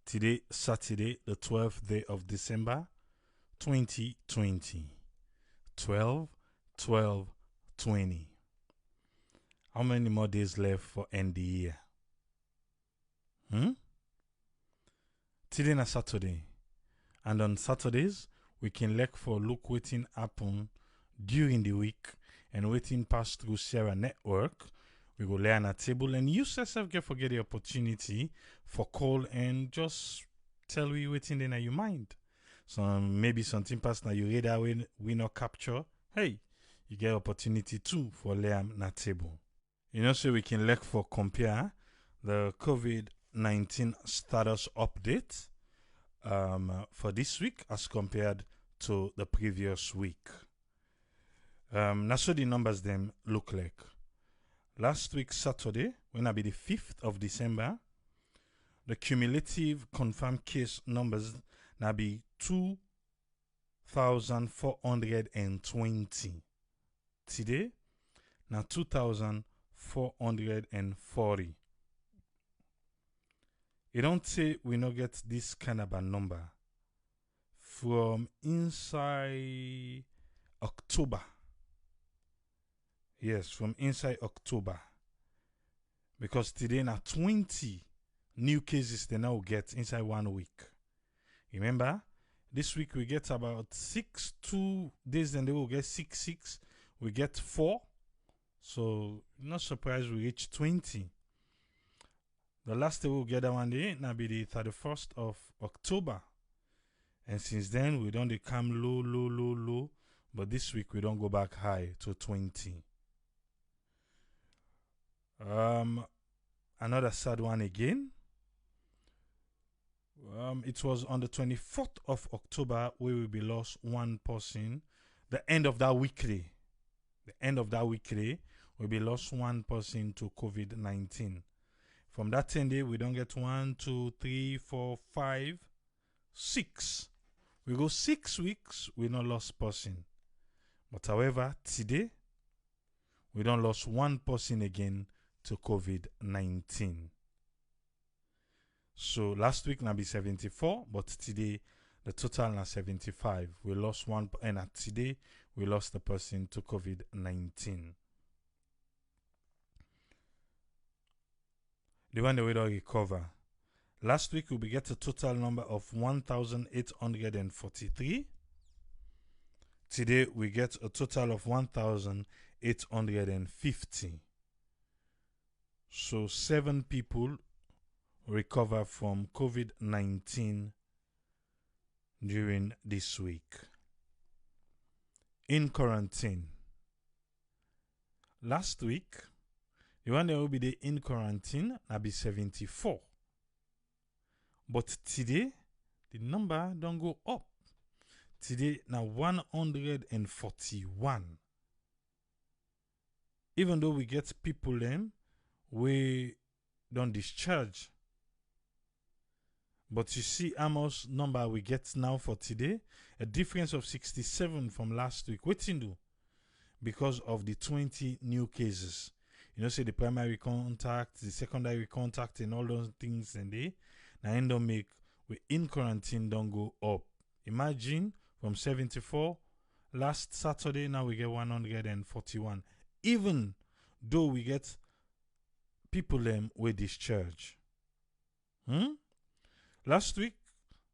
Today, Saturday, the 12th day of December, 2020. 12, 12, 20. How many more days left for end the year? Today na Saturday. And on Saturdays, we can look for waiting happen during the week and waiting pass through Sarah Network. We go lay on a table and you yourself forget the opportunity for call and just tell we waiting in your mind. So maybe something pass now you read that we not capture. Hey, you get opportunity too for lay on a table. So we can look for compare the COVID-19 status update for this week as compared to the previous week. Now so the numbers them look like. Last week Saturday, when I be the 5th of December, the cumulative confirmed case numbers now be 2,420. Today, now 2,440. You don't say we not get this kind of a number from inside October. Yes, from inside October. Because today now 20 new cases they now get inside 1 week. Remember, this week we get about 2 days, and they will get 6. We get 4. So not surprised we reach 20. The last day we'll get that one day now be the 31st of October. And since then we don't come low. But this week we don't go back high to 20. Another sad one again. It was on the 24th of October where we be lost one person. The end of that weekly. We be lost one person to COVID-19. From that 10 day, we don't get 1, 2, 3, 4, 5, 6. We go 6 weeks, we not lost person. But however, today, we don't lost one person again to COVID-19. So last week now be 74, but today the total now 75. We lost one, and today we lost the person to COVID-19. The one that we don't recover. Last week we get a total number of 1,843. Today we get a total of 1,850. So 7 people recover from COVID-19 during this week. In quarantine. Last week, the one that will be the in quarantine will be 74. But today, the number don't go up. Today, now 141. Even though we get people them, we don't discharge. But you see how much number we get now for today? A difference of 67 from last week. What you do? Because of the 20 new cases. Say the primary contact, the secondary contact, and all those things, and they now end up make we in quarantine don't go up. Imagine from 74 last Saturday, now we get 141. Even though we get people them with discharge. Last week,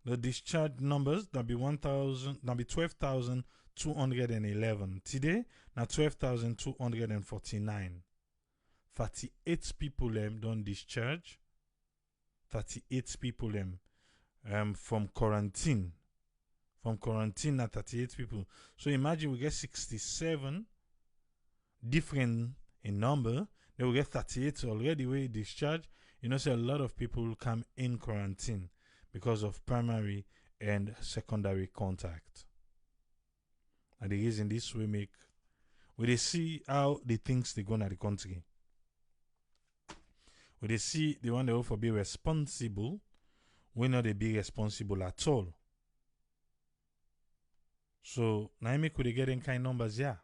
the discharge numbers that be 12,211. Today, now 12,249. 38 people them don't discharge. 38 people them from quarantine. From quarantine, now 38 people. So imagine we get 67 different in number. Then we get 38 already we discharge. Say a lot of people come in quarantine because of primary and secondary contact. And the reason this we see how the things they go in the country. We they see the one they will be responsible, we not they be responsible at all. So now could they get in kind numbers here?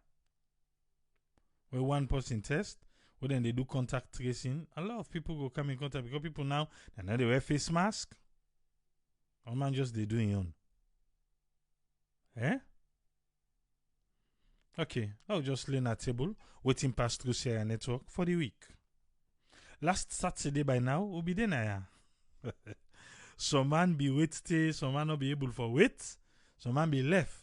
Where one person test, when then they do contact tracing, a lot of people go come in contact because people now they wear face mask. Or man just they doing on. Eh? Okay, I'll just lay on a table, waiting past through Sierra Network for the week. Last Saturday by now, we'll be there now. Some man be wait stay, some man not be able for wait, some man be left.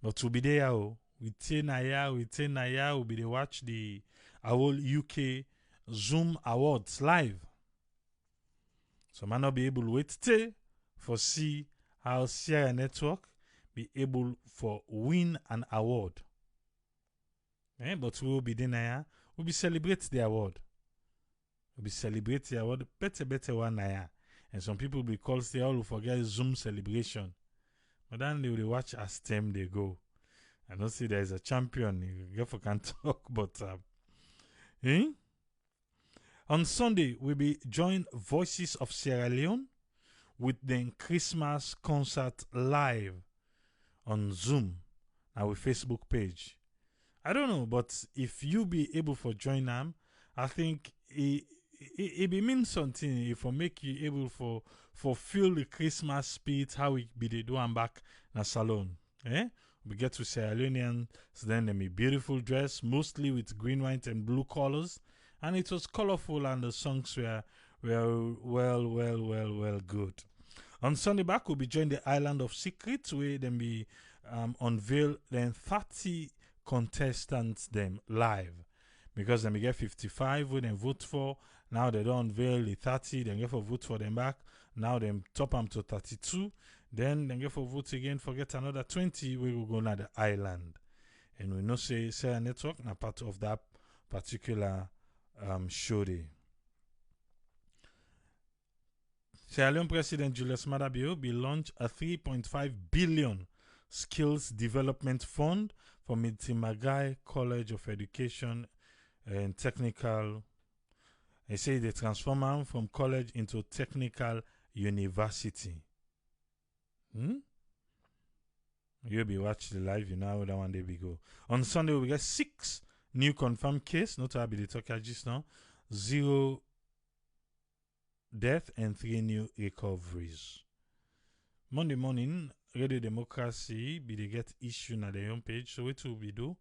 But we'll be there, oh. We take Naya, we'll be there watch the whole UK Zoom Awards live. Some man not be able to wait stay for see how Sierra Network be able for win an award. But we will be there now. We'll be celebrate the award. We'll be celebrate the award better one now. And some people be called they all forget Zoom celebration. But then they will watch as time they go. I don't see there is a champion. You can't talk, but on Sunday we'll be join Voices of Sierra Leone with the Christmas concert live on Zoom, our Facebook page. I don't know, but if you be able for join them, I think it be mean something if I make you able for feel the Christmas spirit how we be they do and back na salon. We get to Sierra Leoneans, so then they be beautiful dress, mostly with green, white, and blue colors, and it was colorful and the songs were well good. On Sunday back, we'll be joining the Island of Secrets, where they be unveil then 30 contestants them live. Because they get 55 who they vote for. Now they don't unveil the 30, they get for vote for them back. Now they top them to 32. Then they get for vote again, forget another 20, we will go to the island. And we know say Sierra Network na part of that particular show day. Sierra Leone President Julius Maada Bio will launch a 3.5 billion skills development fund for Mitimagai College of Education and Technical. They say they transform them from college into technical university. You'll be watching the live, you know that one day we go. On Sunday, we get 6 new confirmed cases, not to be the talker just now, 0 death and 3 new recoveries. Monday morning, Radio Democracy be they get issue na their own page. So what will we do?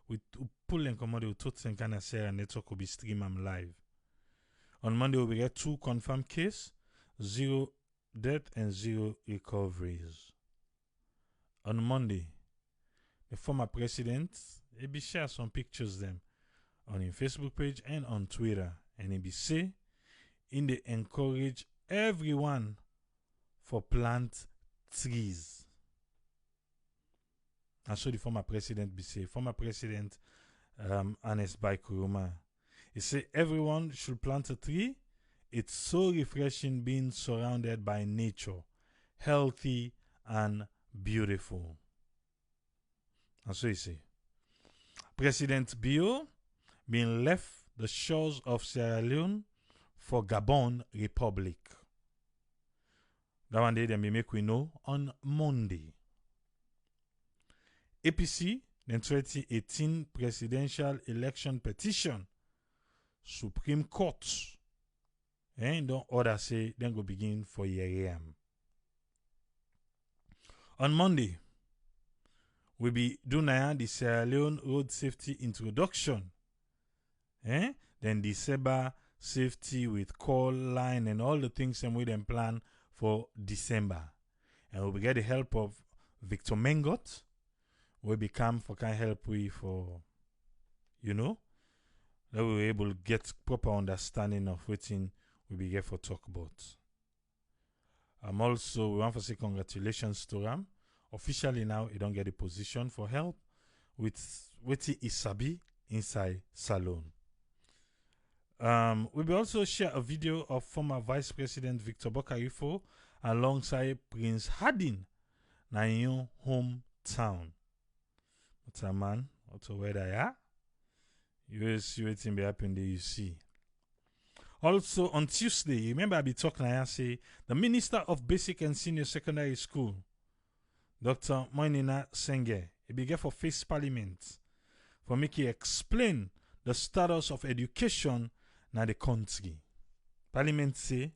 We pull and commode with tot and kind of Sierra Network will be stream them live. On Monday, we get 2 confirmed cases, 0 death and 0 recoveries. On Monday, the former president, he be share some pictures them on his Facebook page and on Twitter. And he be say, they encourage everyone for plant trees. And so the former president be say, former president Honest by Koroma. He say everyone should plant a tree. It's so refreshing being surrounded by nature, healthy and beautiful. And so he say, President Bio being left the shores of Sierra Leone for Gabon Republic. That one day then we make we know on Monday. APC, the 2018 presidential election petition, Supreme Court, and don't order say then go begin for year. On Monday, we be doing the Sierra Leone road safety introduction. Then the December safety with call line and all the things and we then plan for December. And we will get the help of Victor Mengot. We become for kind help we for, that we were able to get proper understanding of what we be here for talk about. Also, we want to say congratulations to Ram. Officially now, he don't get a position for help with Isabi inside Salon. We will also share a video of former Vice President Victor Bokarifo alongside Prince Hardin na your hometown. What's a man? What's a weather, yeah? You see what's be happening there, you see. Also on Tuesday, remember I be talking I say the Minister of Basic and Senior Secondary School, Dr. Moinina Senge, he began for face Parliament for make he explain the status of education na the country. Parliament say,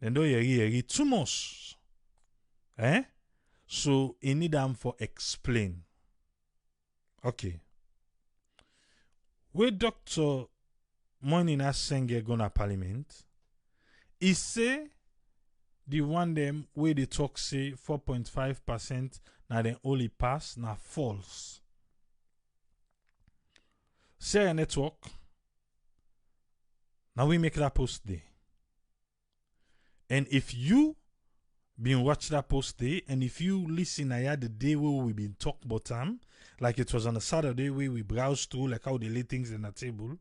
then do yeri too much Eh? So he need them for explain. Okay. Where Dr. Moinina Senge gonna parliament, he say the one them where they talk say 4.5% now then only pass now false. Say a network. Now we make that post there. And if you been watch that post day, and if you listen I had the day where we been talk about them, like it was on a Saturday where we browse through like how they lay things in the table,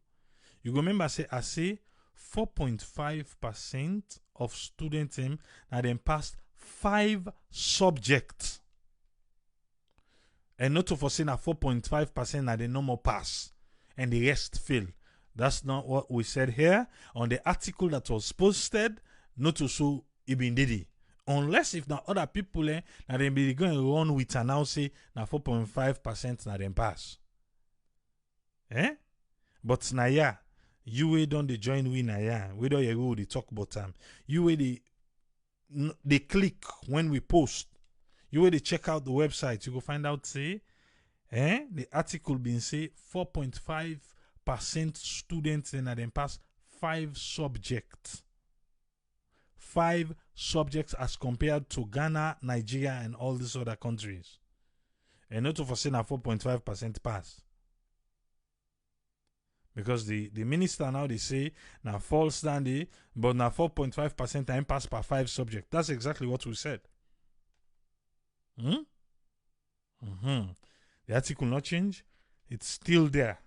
you remember I say 4.5% of students them now then passed 5 subjects. And not to foresee na 4.5% na the normal pass and the rest fail. That's not what we said here on the article that was posted. Not to show Ibn Didi. Unless if now other people na they be going to run with and now say na 4.5% na them pass. But na yeah, you way don't they join we na yeah. We don't you they talk about them. You way they click when we post. You way they check out the website. You go find out say the article been say 4.5% students in them pass 5 subjects. 5 subjects as compared to Ghana, Nigeria, and all these other countries. And not to foresee a 4.5% pass. Because the minister now they say now false standing, but now 4.5% time pass per 5 subjects. That's exactly what we said. The article not change. It's still there.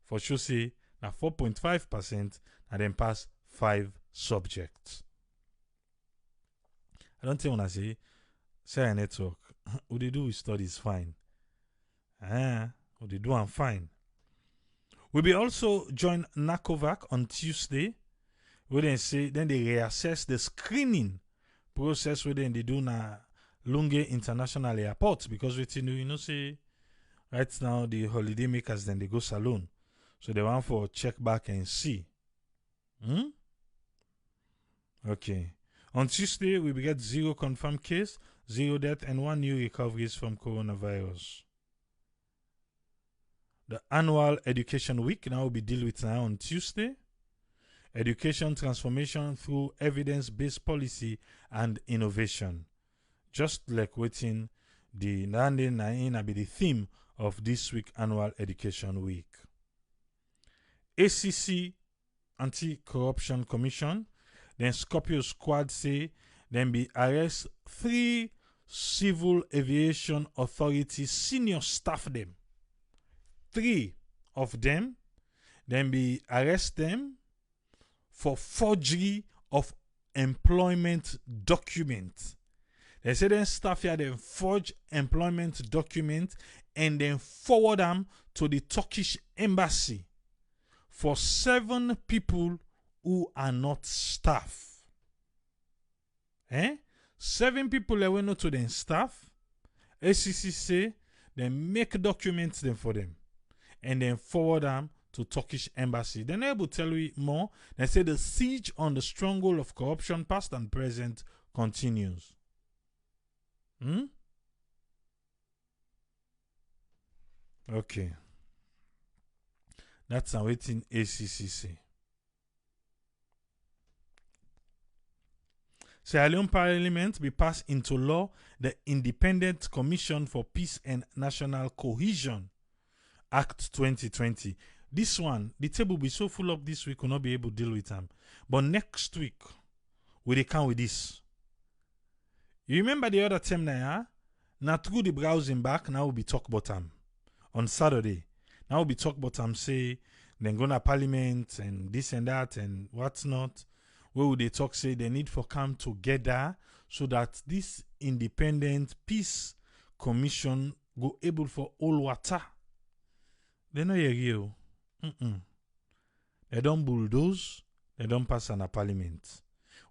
For sure say now 4.5% and then pass 5 subjects. I don't think when I say a network, what they do with studies fine. What they do I'm fine. We'll be also join NACOVAC on Tuesday. Where they say then they reassess the screening process where they do na Lunge International Airport because we say right now the holiday makers then they go saloon. So they want for check back and see. Okay. On Tuesday, we will get 0 confirmed case, 0 death, and 1 new recoveries from coronavirus. The annual Education Week now will be dealt with now on Tuesday. Education transformation through evidence-based policy and innovation. Just like waiting the landing will be the theme of this week annual Education Week. ACC Anti-Corruption Commission. Then Scorpio Squad say then be arrest 3 Civil Aviation Authority senior staff them. 3 of them then be arrest them for forgery of employment documents. They say then staff here then forge employment document and then forward them to the Turkish embassy for 7 people who are not staff. 7 people that were not to them staff. ACC say they make documents them for them and then forward them to Turkish embassy. Then they will tell you more. They say the siege on the stronghold of corruption past and present continues. Okay. That's awaiting ACC say. Sierra Leone Parliament be passed into law the Independent Commission for Peace and National Cohesion Act 2020. This one, the table will be so full up this week, we'll not be able to deal with them. But next week, we come with this. You remember the other time now? Now through the browsing back, now we'll be talk about them. On Saturday, now we'll be talk about them, say, then go to Parliament and this and that and what's not. Where would they talk say they need for come together so that this independent peace commission go able for all water. They know you. They don't bulldoze, they don't pass on a parliament.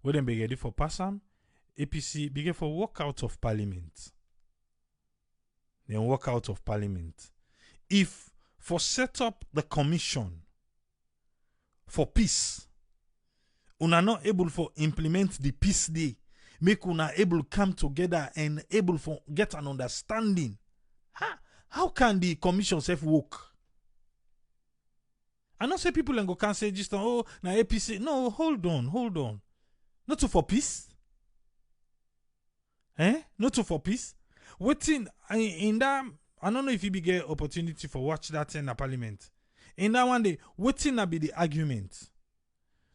When they be ready for pass on, APC begin for walk out of parliament. Then walk out of parliament. If for set up the commission for peace, una not able for implement the peace day, make una able come together and able for get an understanding. How can the commission self work? I not say people and go can say just oh na APC. No, hold on. Not to for peace. Not to for peace. Waiting in that, I don't know if you be get opportunity for watch that in the parliament. In that one day, waiting na be the argument.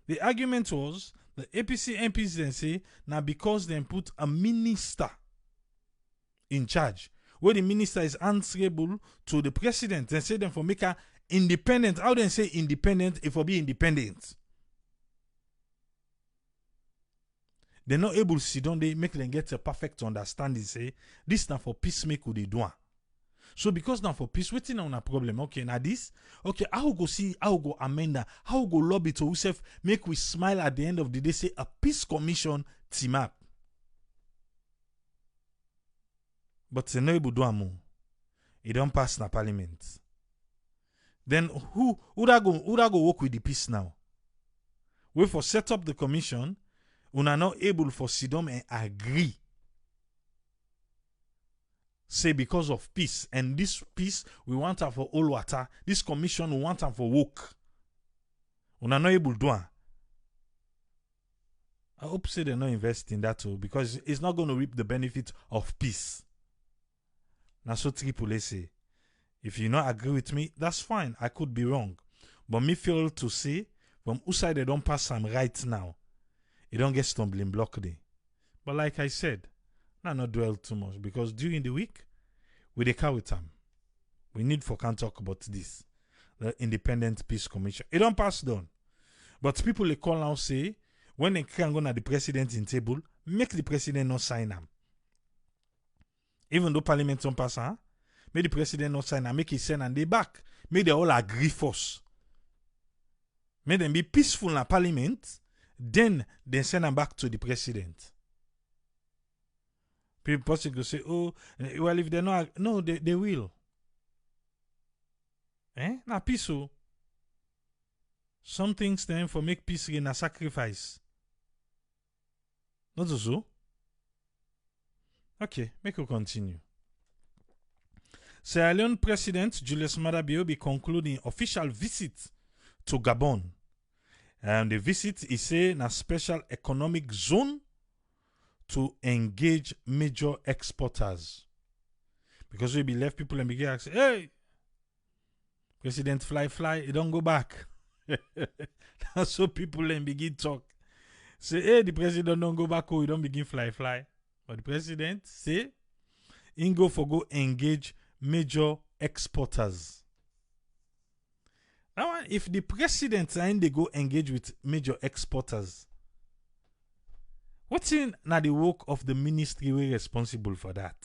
The argument was the APC MPs then say now because they put a minister in charge, where the minister is answerable to the president, and say them for make her independent. How they say independent if for be independent? They're not able to sit down, they make them get a perfect understanding. Say this now for peace make they do. So because now for peace, waiting on a problem. Okay, now this. Okay, how go see, how go amend that, how go lobby to ourselves, make we smile at the end of the day, say a peace commission team up. But they no able do more. It don't pass na parliament. Then who that go work with the peace now? We for set up the commission, we are not able for sit down and agree. Say because of peace, and this peace we want her for all water. This commission we want her for work. We are not able to do it. I hope say they're not invest in that too, because it's not going to reap the benefit of peace. Now so Triple say, if you not agree with me, that's fine. I could be wrong, but me feel to say from whose side they don't pass some right now, it don't get stumbling block there. But like I said, not dwell too much, because during the week we dey car with them. We need for can talk about this. The Independent Peace Commission. It don't pass down. But people they call now say when they can go na the president in table, make the president not sign them. Even though parliament don't pass, make the president not sign them, make it send and they back. Make they all agree first. Make them be peaceful in parliament, then they send them back to the president. People go say, oh, well, if they're not, no, they will. Na peace. Some things then for make peace again a sacrifice. Not so. Okay, make we continue. Sierra Leone President Julius Maada Bio be concluding official visit to Gabon. And the visit is say in a special economic zone to engage major exporters. Because we be left people and begin asking, hey, President fly, it don't go back. That's so people then begin talk. Say, hey, the president don't go back, oh, he don't begin fly. But the president say, he go engage major exporters. Now, if the president and they go engage with major exporters, what's in now the work of the ministry we responsible for that?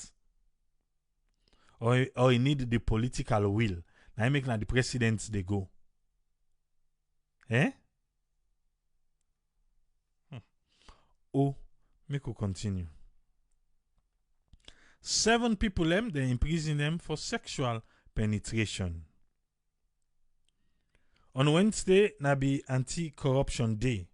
Or you need the political will. Now make now the presidents they go. Oh, make we continue. 7 people they imprison them for sexual penetration. On Wednesday, na be anti-corruption day.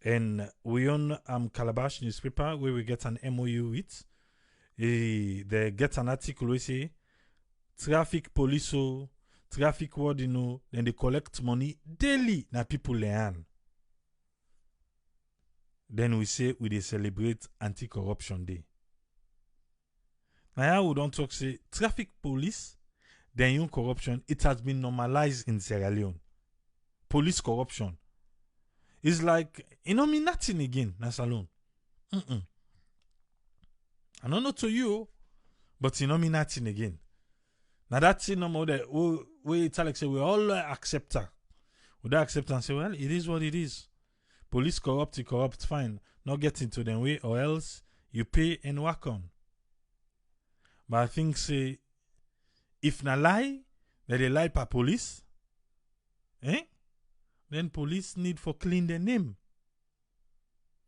And we on Calabash newspaper where we get an MOU with. They get an article we say traffic police, traffic ward, then they collect money daily na people learn. Then we say we celebrate anti-corruption day. Now we don't talk say traffic police, then young corruption, it has been normalized in Sierra Leone. Police corruption. It's like, me nothing again, na salon. I don't know to you, but me nothing again. Now that's no more that we tell like say we all accept her. We don't accept and say, well, it is what it is. Police corrupt, fine. Not get into them way, or else you pay and work on. But I think say, if na lie, that they lie per police, then police need for clean their name.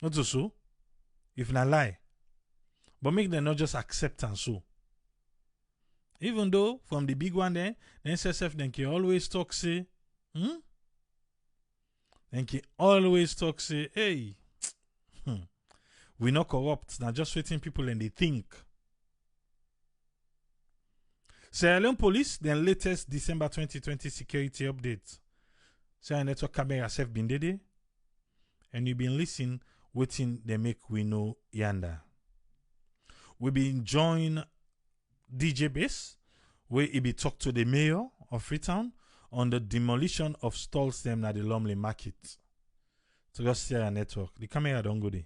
Not so. If na lie. But make them not just accept and so. Even though from the big one there, the SSF then can always talk say, Then can always talk say, hey, We not corrupt. Now just waiting people and they think. Sierra Leone Police, then latest December 2020 security update. Sierra network camera have been there. And you been listening, waiting they make we know yanda. We been join DJ Base, where he be talk to the mayor of Freetown on the demolition of stalls them at the Lumley market. So just Sierra network. The camera don't go there.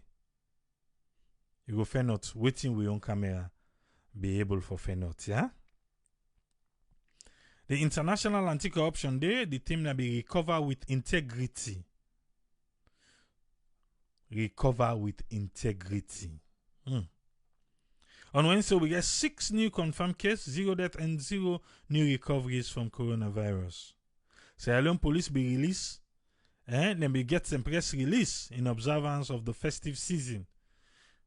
You go fair not waiting we on camera be able for fair not, yeah? The International Anti-Corruption Day, the theme that be recover with integrity. Recover with integrity. On Wednesday, we get 6 new confirmed cases, 0 death and 0 new recoveries from coronavirus. Sierra Leone Police be released, then we get some press release in observance of the festive season.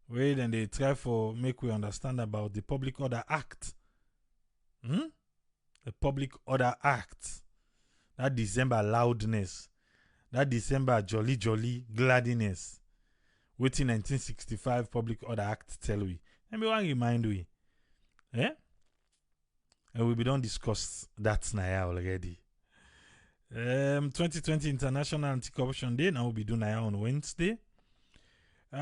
Where then they try for make we understand about the Public Order Act. The Public Order Act. That December loudness. That December jolly gladdiness. Waiting 1965 Public Order Act tell we. And we want to remind we. And we be don't discuss that now already. 2020 International Anti-Corruption Day. Now we'll be doing now on Wednesday.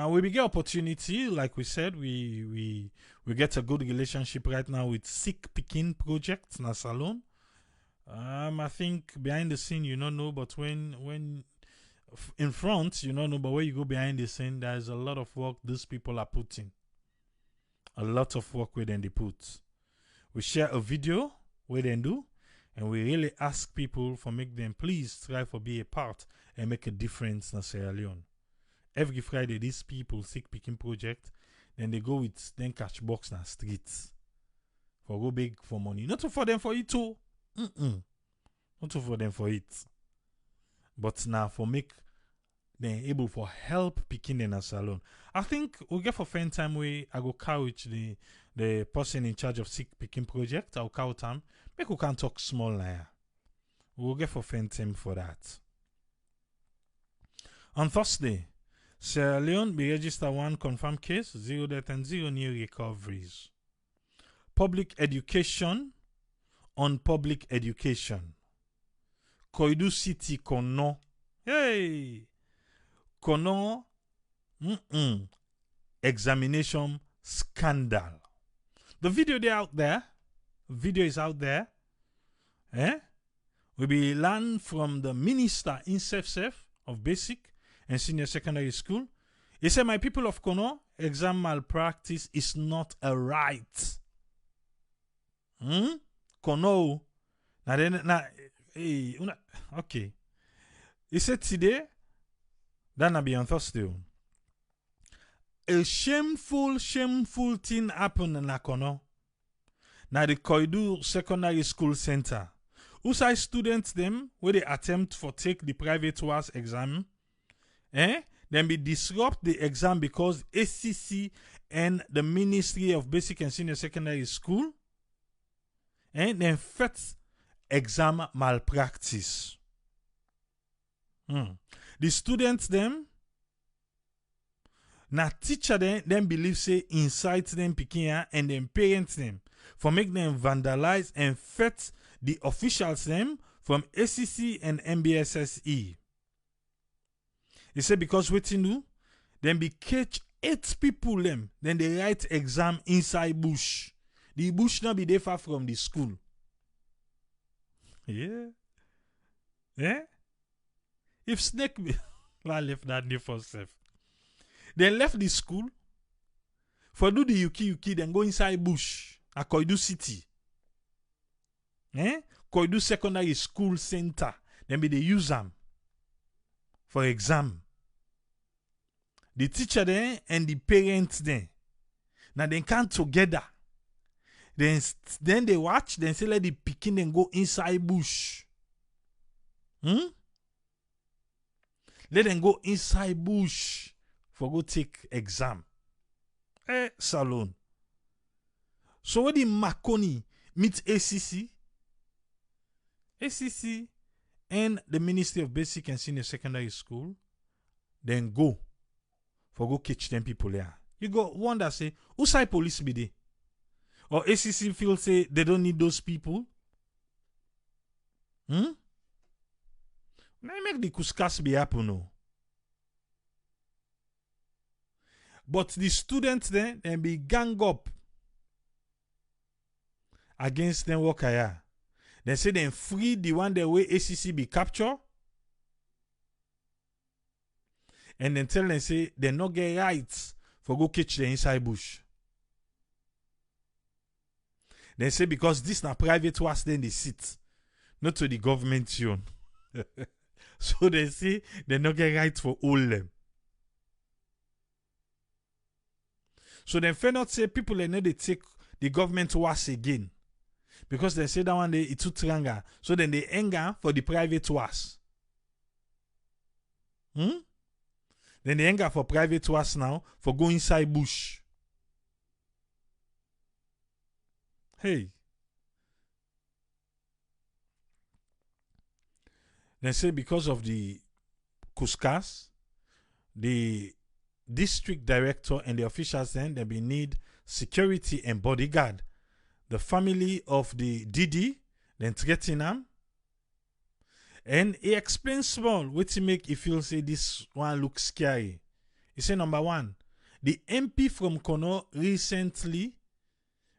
We get opportunity, like we said, we get a good relationship right now with Sick Picking Project na Salon. I think behind the scene you don't know, but when in front you don't know, but when you go behind the scene, there's a lot of work these people are putting. A lot of work where they put. We share a video where they do, and we really ask people for make them please try for be a part and make a difference in Sierra Leone. Every Friday, these people Sick Picking Project, then they go with then catch box na streets for go big for money. Not for them for it too. Not for them for it. But now for make them able for help picking in a salon. I think we get for fan time way I go couch the person in charge of Sick Picking Project. I'll couch him. Make we can talk small now. We'll get for fan time for that. On Thursday, Sierra Leone be register 1 confirmed case, 0 death and 0 new recoveries. Public education on public education. Koidu City Kono. Hey! Kono examination scandal. The video they out there. Video is out there. We be learn from the minister in SEF of basic and senior secondary school. He said, my people of Kono, exam malpractice is not a right. Kono. Okay. He said today, that na be on Thursday. A shameful thing happened in Kono. Now the Koidu Secondary School Center. Usai students them where they attempt for take the private WAS exam. Then be disrupt the exam because ACC and the Ministry of Basic and Senior Secondary School then fet exam malpractice. The students them na teacher them believe say incite them picking and then parents them for make them vandalize and fet the officials them from ACC and MBSSE. He said because waiting do, then be catch 8 people them, then they write exam inside bush. The bush not be there far from the school. Yeah. If snake be I left that day for self. Then left the school for do the yuki then go inside bush at Koidu City. Koidu Secondary School Center. Then be they use them for exam. The teacher there and the parents there. Now they come together. Then they watch, then say let the pikin and go inside bush. Let them go inside bush for go take exam. Salon. So when the Makoni meet ACC and the Ministry of Basic and Senior Secondary School, then go for go catch them people there. You go wonder, say, who side police be they? Or ACC feel say they don't need those people? Now make the kuskas be happen, no. But the students then be gang up against them work here. They say they free the one the way ACC be capture. And then tell them say they not get rights for go catch the inside bush. They say because this na private was then they sit. Not to the government tune. So they say they not get rights for all them. So then fair not say people they know they take the government was again. Because they say that one day it's too tranga. So then they anger for the private was. Then they anger for private was now for going inside bush. Hey. They say because of the kuskas, the district director and the officials then they be need security and bodyguard. The family of the Didi then threaten him. And he explains small what to make you feel say this one looks scary. He say number one, the MP from Kono recently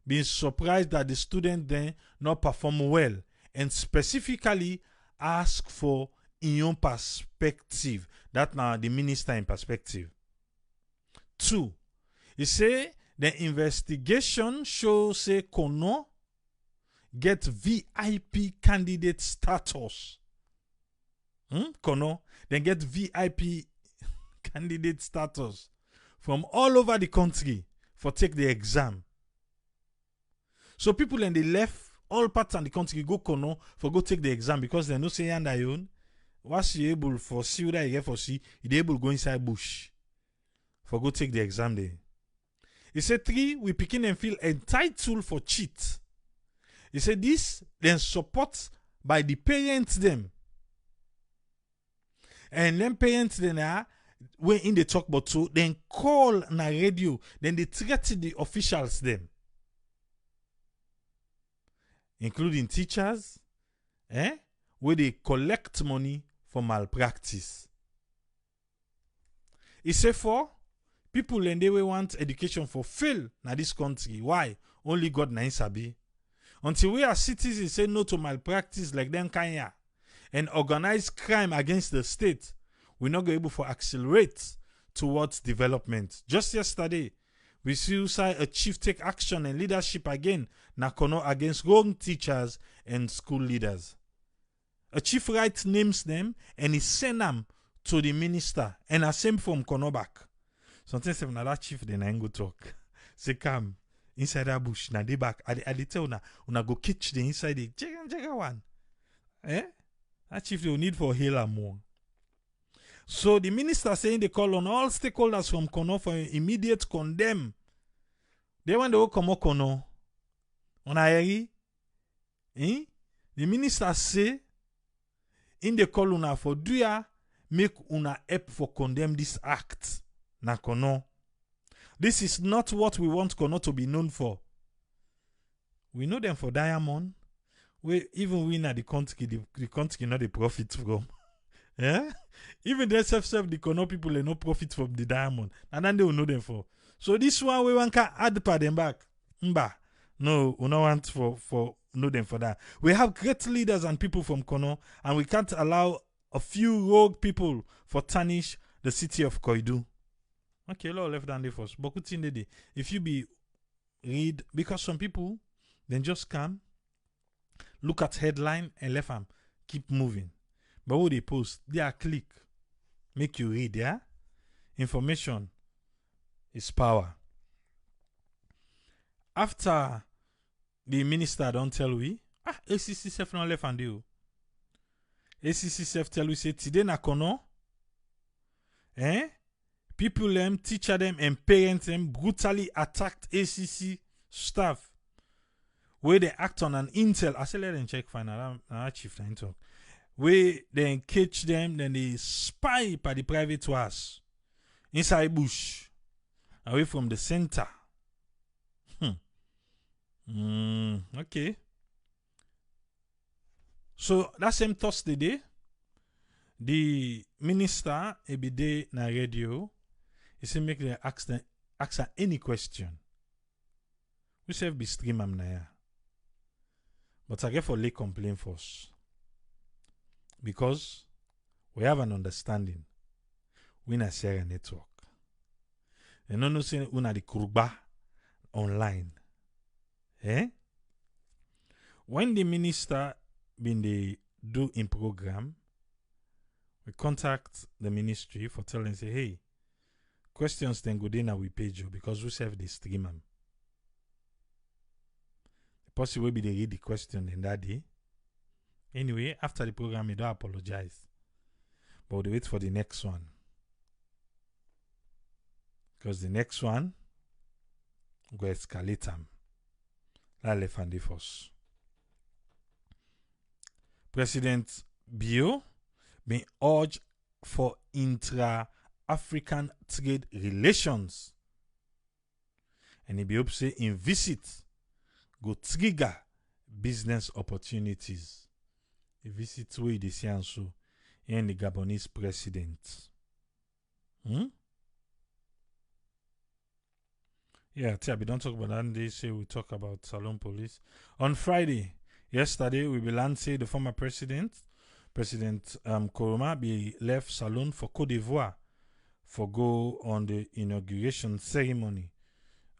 been surprised that the student then not perform well and specifically ask for in your perspective. That now the minister in perspective. 2. He say the investigation shows say Kono get VIP candidate status. Kono then get VIP candidate status from all over the country for take the exam. So people in the left all parts of the country go Kono for go take the exam because they know say and I own. Was you able for see what I get for see, you able go inside bush for go take the exam there. He said 3, we picking and feel entitled for cheat. He said this then support by the parents them. And then parents then are when in the talk about so then call na radio, then they threaten the officials them. Including teachers, where they collect money for malpractice. He say 4, people and they will want education for fail na this country. Why? Only God na sabi. Until we are citizens say no to malpractice like them Kenya and organized crime against the state, we're not going to be able to accelerate towards development. Just yesterday, we see a chief take action and leadership again na Kono against wrong teachers and school leaders. A chief writes names them and he send them to the minister and I same from Kono back. Sometimes when that chief then I go talk. Say come inside that bush na they back. I tell una go catch the inside the jega one. That chief they need for hail and more. So the minister saying they call on all stakeholders from Kono for immediate condemn. They want to come Kono. On a heard? The minister say in the call una for do ya make una help for condemn this act. Na Kono. This is not what we want Kono to be known for. We know them for diamond. Even we na the country not the profit from. Yeah? Even they self the Kono people they no profit from the diamond. And then they will know them for. So this one we want to add pa them back. No, we don't want for know them for that. We have great leaders and people from Kono, and we can't allow a few rogue people for tarnish the city of Koidu. Okay, Lord left down there first. But if you be read, because some people then just come, look at headline and left them, keep moving. But what they post, they are click, make you read, yeah? Information is power. After the minister don't tell we, ACC self not left and do. ACC self tell we say today na Kono, people them, teacher them, and parents them brutally attacked ACC staff. Where they act on an intel, I say let them check final. I chief na talk. Where they catch them, then they spy by the private was. inside bush, away from the center. Okay. So that same Thursday day, the minister be there na radio. He say make them ask her any question. We say be stream am na ya. But I get for lay complaint first. Because we have an understanding. We na share a network. And no say una the kurba online. Eh? When the minister been the do in program, we contact the ministry for telling say, hey, questions then go in we page you because we serve the stream am. The person will be the read the question in that day. Anyway, after the program, we don't apologize. But we wait for the next one. Because the next one go escalate them. La lefandi force. President Bio been urged for intra-African trade relations. And he be hope say in visit go trigger business opportunities. The visit where they say and so and the Gabonese president. Yeah, we don't talk about that. They say we talk about Salon Police. On Friday, yesterday, we will learn say the former president, President Koroma, be left Salon for Cote d'Ivoire for go on the inauguration ceremony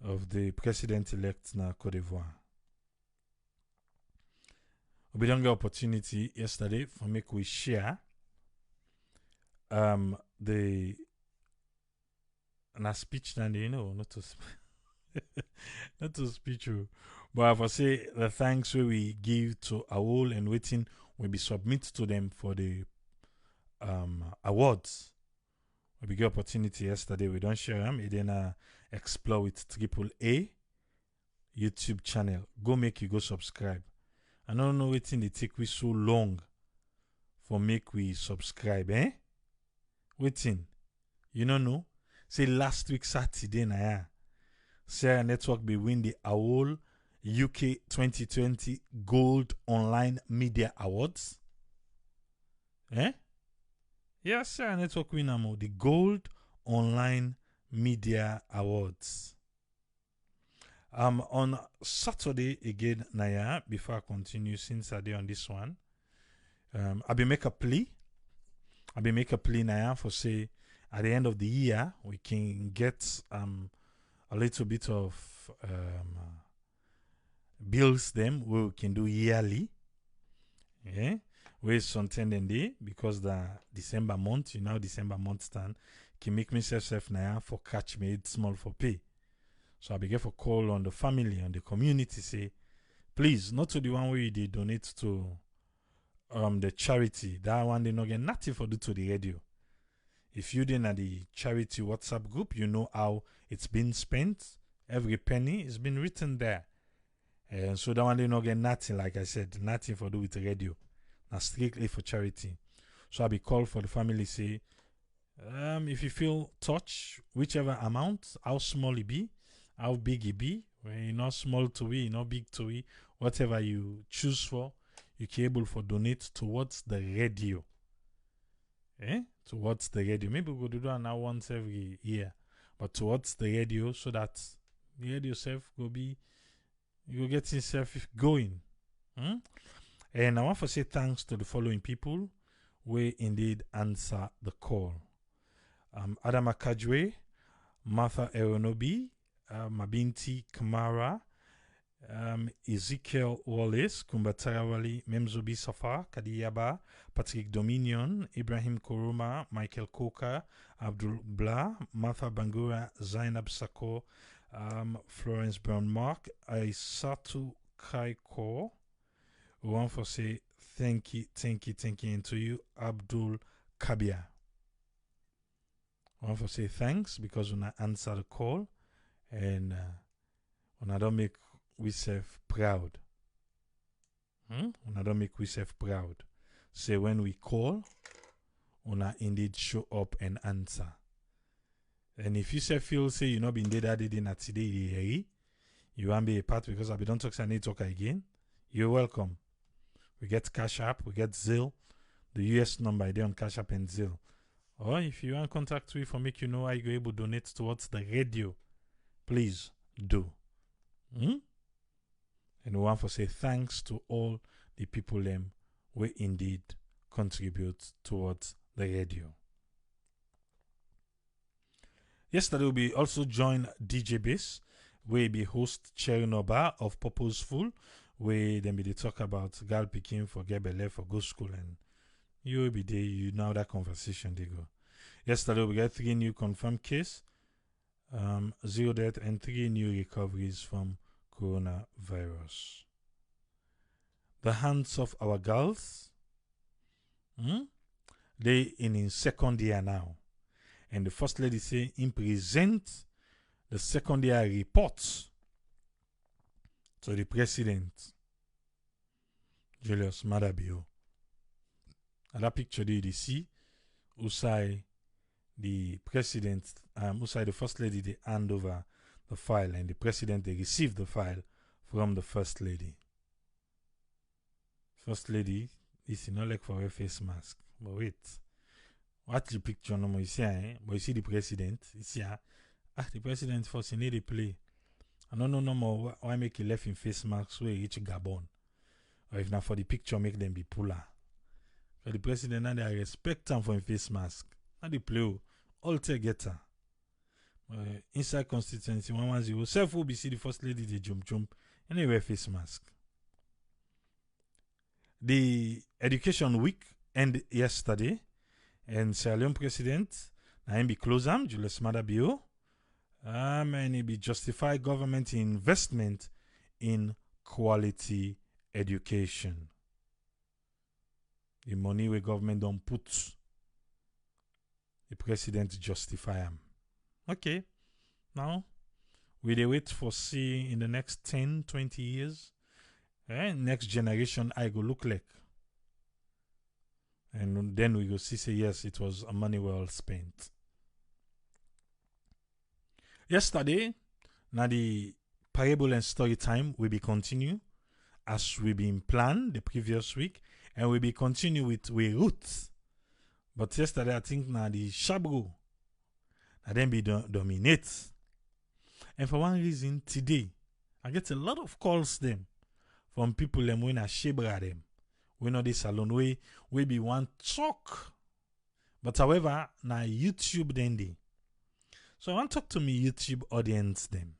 of the president-elect na Cote d'Ivoire. We don't get opportunity yesterday for make we share the speech and not to not to speech, but I for say the thanks we give to all and waiting will be submitted to them for the awards. We get opportunity yesterday. We don't share them. It then explore with AAA YouTube channel. Go make you go subscribe. I don't know waiting they take we so long for make we subscribe, eh? Waiting. You don't know? Say last week Saturday na ya. Sarah Network be win the AWOL UK 2020 Gold Online Media Awards. Eh? Yes, Sarah Network win the Gold Online Media Awards. On Saturday again, Naya, before I continue, since I did on this one, I be make a plea. Naya, for say at the end of the year we can get a little bit of bills them we can do yearly. Yeah, where something in day because the December month, December month stand can make myself Naya for catch me small for pay. So I begin for call on the family and the community say, please, not to the one where they donate to the charity. That one they not get nothing for do to the radio. If you didn't at the charity WhatsApp group, you know how it's been spent. Every penny is been written there. And so that one they not get nothing, like I said, nothing for do with the radio. Now strictly for charity. So I be called for the family say, if you feel touched, whichever amount, how small it be, how big it be, when you're not small to it, you're not big to it, whatever you choose for, you can able for donate towards the radio. Towards the radio. Maybe we could do that now once every year. But towards the radio so that the radio self will be, you will get yourself going. And I want to say thanks to the following people who indeed answer the call. Adam Akajwe, Martha Eronobi, Mabinti Kamara, Ezekiel Wallace, Kumbatarawali, Memzobi Safa, Kadiyaba, Patrick Dominion, Ibrahim Koroma, Michael Koka, Abdul Blah, Martha Bangura, Zainab Sako, Florence Brown Mark, Aisatu Kaiko. We want to say thank you, and to you, Abdul Kabia. I want to say thanks because when I answer the call and when I don't make we self proud. When I don't make we self proud. Say when we call, when I indeed show up and answer. And if you feel say you not been there that day na today you want be a part because I be don't talk, I need talk again, you're welcome. We get Cash App, we get Zelle. The US number there on Cash App and Zelle. Or if you want contact with for make you know how you're able to donate towards the radio, please do. And we want to say thanks to all the people who indeed contribute towards the radio. Yesterday we also joined DJ Bass, where be host Cherry Noba of Purposeful, where then be talk about girl picking for get belle for go school, and you will be there, you know that conversation they go. Yesterday we got 3 new confirmed cases, 0 death and 3 new recoveries from coronavirus. The hands of our girls, they in second year now. And the first lady say in present the second year reports to the president, Julius Madabio. And that picture there you see, Usai, the president, Usai, the first lady, they hand over the file, and the president, they receive the file from the first lady. First lady, this is not like for a face mask. But wait. Watch the picture no more, you see, but you see the president, you see, the president first, he need to play. I don't know no more why make he left in face masks where he reach Gabon. Or if not for the picture, make them be puller. For the president, now they respect him for his face mask. Now they play all together. Inside constituency 110, self will be see the first lady, they jump, and they wear face mask. The education week ended yesterday. And Sierra Leone president, na be close am, Julius Madabio, and he be justify government investment in quality education. The money where government don't put, the president justify am. Okay, now we dey wait for see in the next 10, 20 years, next generation I go look like. And then we go see, say, yes, it was a money well spent. Yesterday, now the parable and story time will be continue as we been planned the previous week, and we be continue with roots. But yesterday, I think now the shabro, and then be dominate. And for one reason, today, I get a lot of calls them from people them when I shebra them. We know this salon we be one talk. But however, now YouTube then they. So I want to talk to me YouTube audience them.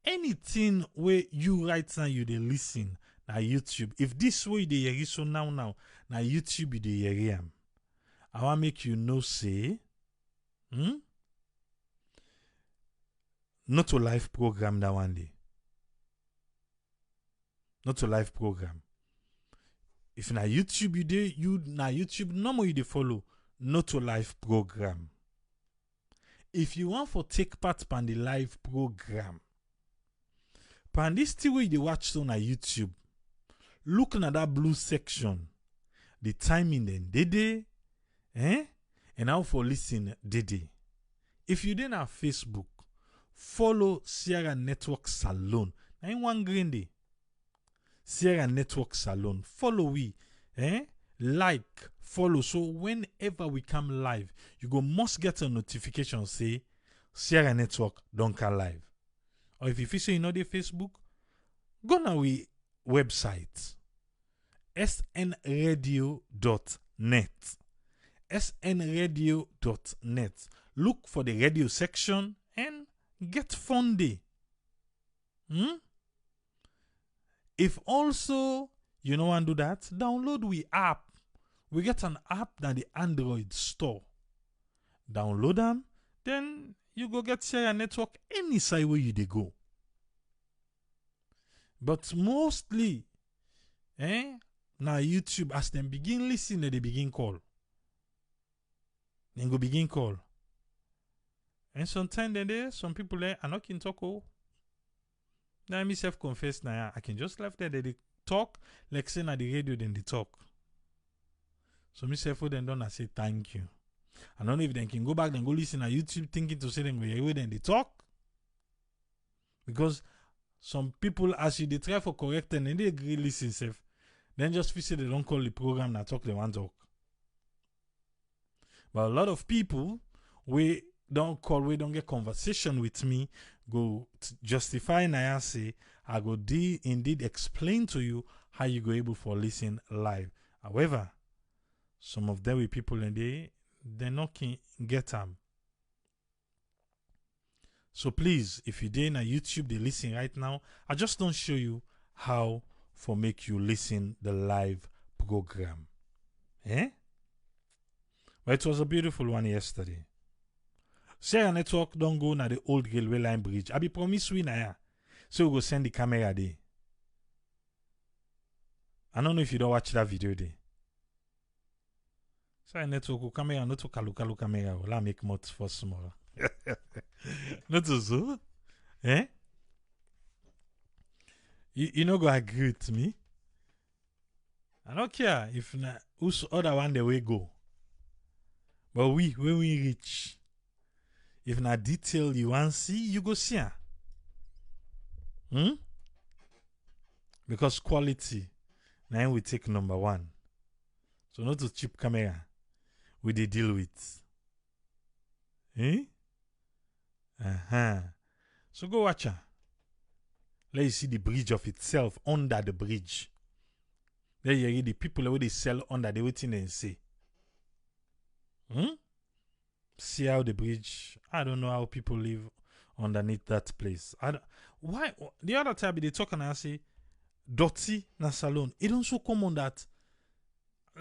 Anything where you right now you they listen na YouTube. If this way they hear so now na YouTube they hear am. I want make you know say not a live program that one day. Not a live program. If na YouTube you na YouTube normal you dey follow, not a live program. If you want for take part in the live program, pan this thing way you dey watch so na YouTube, look at that blue section, the timing then day, and how for listen day. If you then have Facebook, follow Sierra Network Salon. Na in one green day. Sierra Network Salon. Follow we. Like, follow. So whenever we come live, you must get a notification say Sierra Network don't come live. Or if you say you know the Facebook, go now we website snradio.net. snradio.net. Look for the radio section and get funding. If also you know want to do that, download we app. We get an app that the Android store. Download them, then you go get Sierra Network any side where you they go. But mostly, now YouTube as them begin listen, they begin call. Then go begin call. And sometimes there some people there are not in talk. Now I myself confess now I can just left there they talk like saying at the radio then they talk. So myself then don't I say thank you. I don't know if they can go back and go listen on YouTube thinking to say them go hear then they talk. Because some people, as you they try for correct and they agree listen safe, then just feel say they don't call the program and talk they want talk. But a lot of people we don't call, we don't get conversation with me, go justify and I say I go indeed explain to you how you go able for listen live. However, some of them with people and they not can get them. So please, if you did on YouTube, they listen right now. I just don't show you how for make you listen the live program. Eh? But it was a beautiful one yesterday. Share network don't go na the old railway line bridge. I be promise we na ya. So we go send the camera there. I don't know if you don't watch that video there. Share network camera not to kalu camera. La make much for small. Not so. Eh? You know go agree with me. I don't care if na who's other one the way go. But when we reach, if na detail you want see, you go see. Because quality, now we take number one. So not to cheap camera, we they deal with. So go watch her. Let you see the bridge of itself under the bridge. There you hear the people where they sell under the waiting and say. See how the bridge. I don't know how people live underneath that place. Why the other time they talk and I say dirty na salon. It don't so common that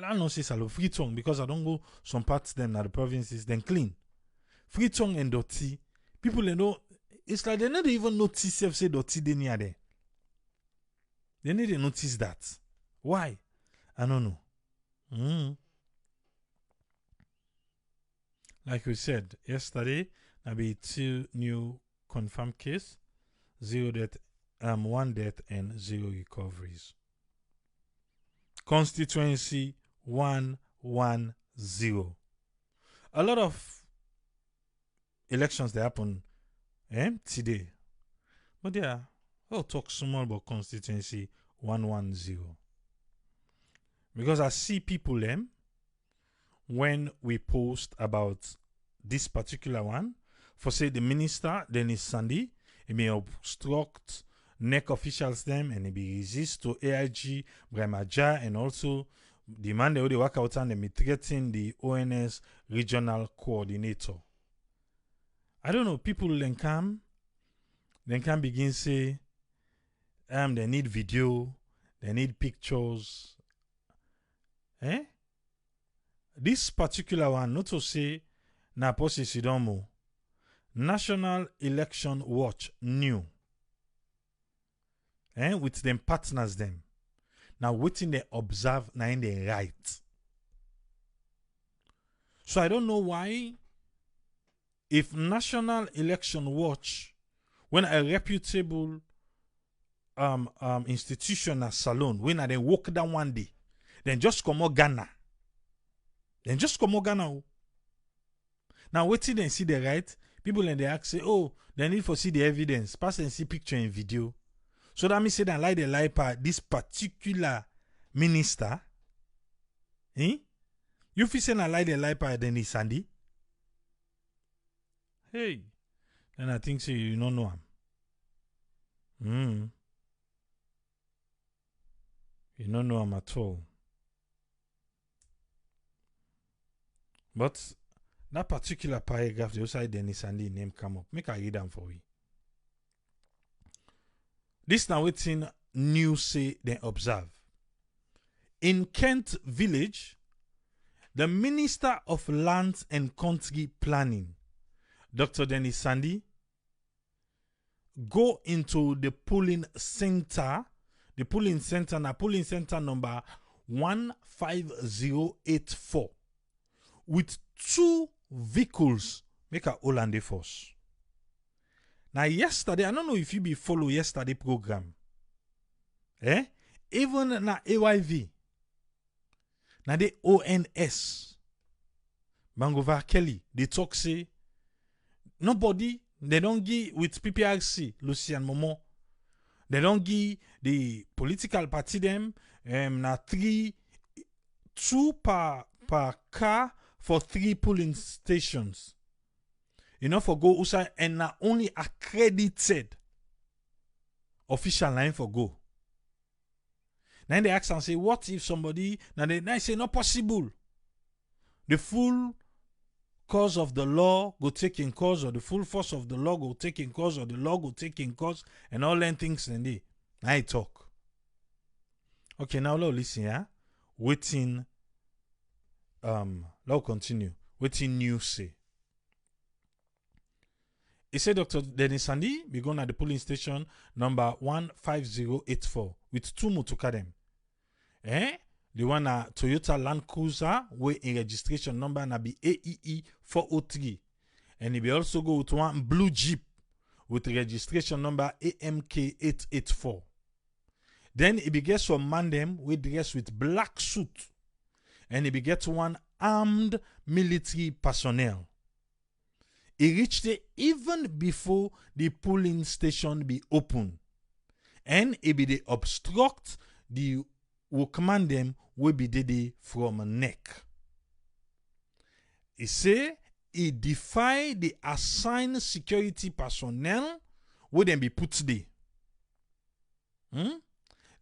I don't say salon free tongue because I don't go some parts them na the provinces then clean. Free tongue and dirty. People they know it's like they never even notice if say dirty they near there. They need to notice that. Why? I don't know. Like we said yesterday, there be 2 new confirmed cases, 0 death, 1 death, and 0 recoveries. Constituency 110. A lot of elections that happen today, but yeah, I'll talk small about constituency 110 because I see people when we post about this particular one, for say the minister, Dennis Sandy, he may obstruct NEC officials them and he be resist to AIG, Bremaja, and also the man they work out and they threaten the ONS regional coordinator. I don't know, people then can begin say they need video, they need pictures. This particular one, not to say na posi sidomo. National Election Watch new. With them partners them. Now waiting they observe na in the right. So I don't know why if National Election Watch, when a reputable institution as salon, when they walk down one day, then just come out Ghana. Now waiting and see the right. People in the ask say, oh, they need to see the evidence. Pass and see picture and video. So that means say that like the life this particular minister. You feel say that like the life then is Sandy. Hey. Then I think so you don't know him. You don't know him at all. But that particular paragraph, the outside Dennis Sandy name come up. Make I read them for you. This now waiting new say they observe. In Kent Village, the Minister of Lands and Country Planning, Dr. Dennis Sandy, go into the polling center. The polling center number 15084 with 2 vehicles make a Hollande force. Now yesterday, I don't know if you be follow yesterday program. Even na AYV. Now the ONS. Mangova Kelly, they talk say, nobody, they don't give with PPRC, Lucian Momo. They don't give the political party them na 2 per car for 3 polling stations. You know, for go Usa and na only accredited official line for go. Then they ask and say, what if somebody, now they say, not possible. The full cause of the law go take in cause, or the full force of the law go take in cause, or the law go take in cause, and all them things and they. Now I talk. Okay, now let's listen, yeah? Waiting, let's continue. Waiting news say. He said Dr. Dennis Sandy be going at the polling station number 15084 with 2 motoka them. The one Toyota Land Cruiser where in registration number na be AEE 403. And he be also go with one blue Jeep with registration number AMK 884. Then he be get some man them with dress with black suit. And he be get one armed military personnel. He reached it even before the polling station be open. And he be the obstruct the workman them will be dead from neck. He say he defy the assigned security personnel where them be put there.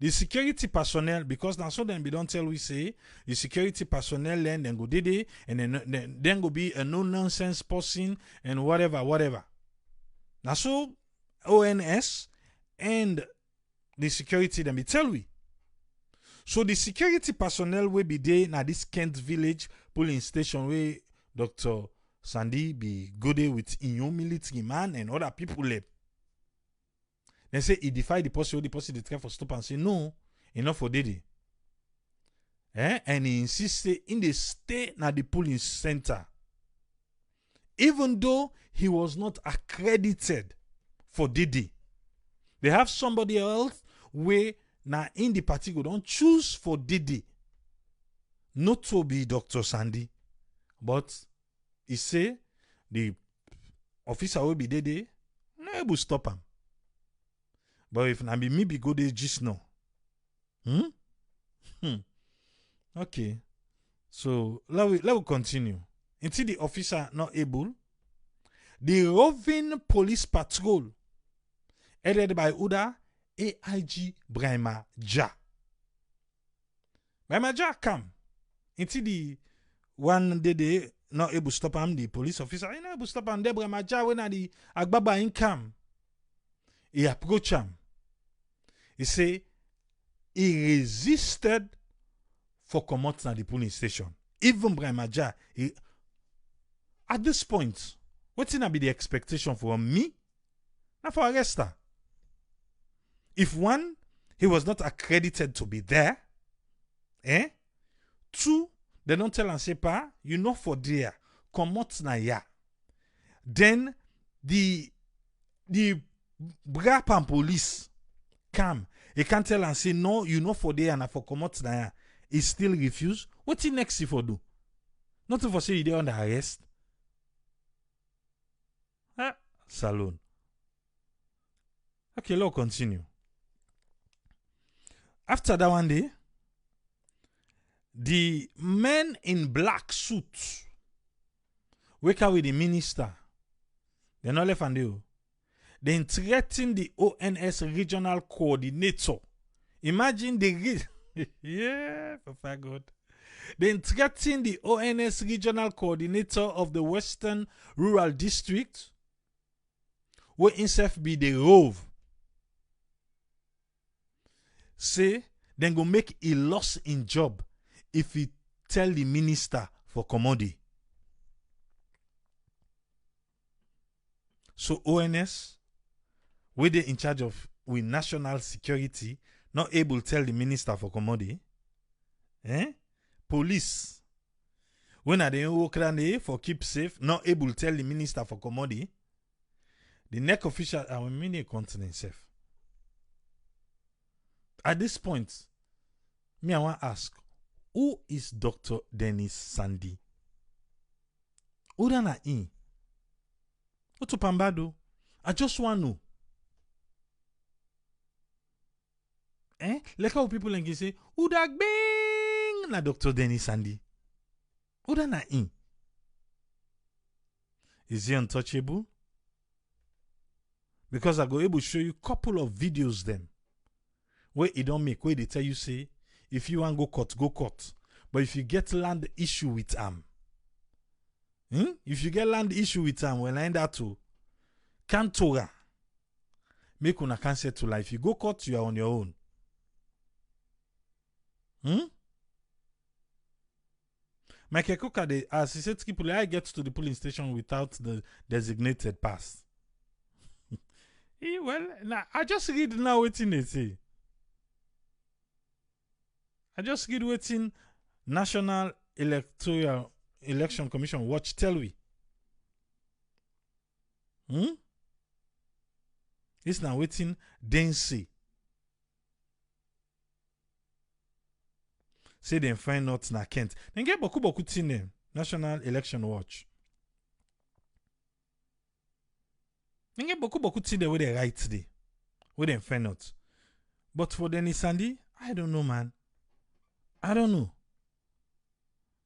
The security personnel, because now so then we don't tell we say the security personnel then go did and then go be a no nonsense person and whatever. Now so ONS and the security then be tell we. So the security personnel will be there na this Kent Village polling station where Dr. Sandy be go there with in military man and other people left. They say he defied the person they try for stop and say no, enough for Dede. And he insisted in the stay na the polling center. Even though he was not accredited for Dede. They have somebody else where na in the party go don't choose for Dede. Not to be Dr. Sandy. But he say the officer will be Dede, no able stop him. But if na be me be go there just now. Okay. So let we continue. Until the officer not able, the roving police patrol headed by Uda AIG Brahma Ja. Brahma Ja come. Until the one day they not able to stop him, the police officer, not able to stop him. They Brahma Ja when the Agbaba in come. He approach him. He say he resisted for come out na the police station. Even Brahma Ja, at this point, what's gonna be the expectation for me? Not for arrest her. If one, he was not accredited to be there, 2, they don't tell and say, pa, you know for there, come out na ya. Then the Brapan police come. He can't tell and say, no, you know for there and for come out na ya. He still refuse. What's he next for do? Not for say you there under arrest. Saloon. Okay, let's continue. After that one day, the men in black suits wake up with the minister. They're not left and do. They threaten the ONS regional coordinator. Imagine the yeah, for God. They threaten the ONS regional coordinator of the Western Rural District, where himself be the rove. Say, then go make a loss in job if he tell the minister for commodity. So ONS, where they in charge of with national security, not able to tell the minister for commodity. Police, when are they working for keep safe, not able to tell the minister for commodity. The neck official are many continent safe. At this point, me I want to ask, who is Dr. Dennis Sandy? Uda na in. Oto pambado. I just want to know. Like how people can say, Uda bing na Dr. Dennis Sandy. Uda na in. Is he untouchable? Because I go able to show you couple of videos them where it don't make, where they tell you say, if you want go court, go court. But if you get land issue with if you get land issue with well, I end that to Cantora. Make una cancel to life. If you go court, you are on your own. Michael Coke, as he said, people, I get to the polling station without the designated pass. Well, now I just read now waiting they say. I just read waiting National Electoral Election Commission watch tell we. It's now waiting then say. Say them find not na Kent. Then get boku tin National Election Watch. Then get boku tin where they write today. Where them find out. But for Dennis Sandy, I don't know, man. I don't know.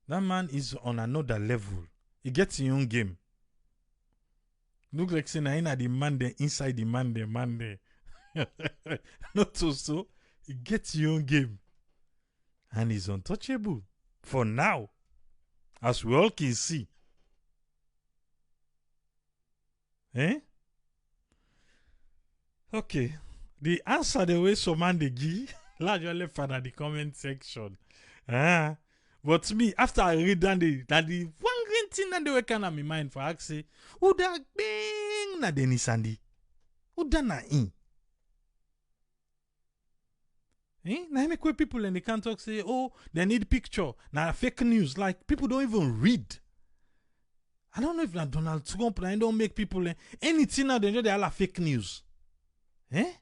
That man is on another level. He gets his own game. Look like saying I the man there inside the man there. Not so. He gets his own game. And he's untouchable. For now. As we all can see. Okay. The answer the way some man they give, largely found at the comment section. But me, after I read that the one green thing that they were kind of my mind for I say, who that bing na Dennis Sandy? Who that na in? Now make way people and they can't talk say, oh, they need picture. Now fake news. Like people don't even read. I don't know if that Donald Trump and don't make people anything now they know they all are fake news. Then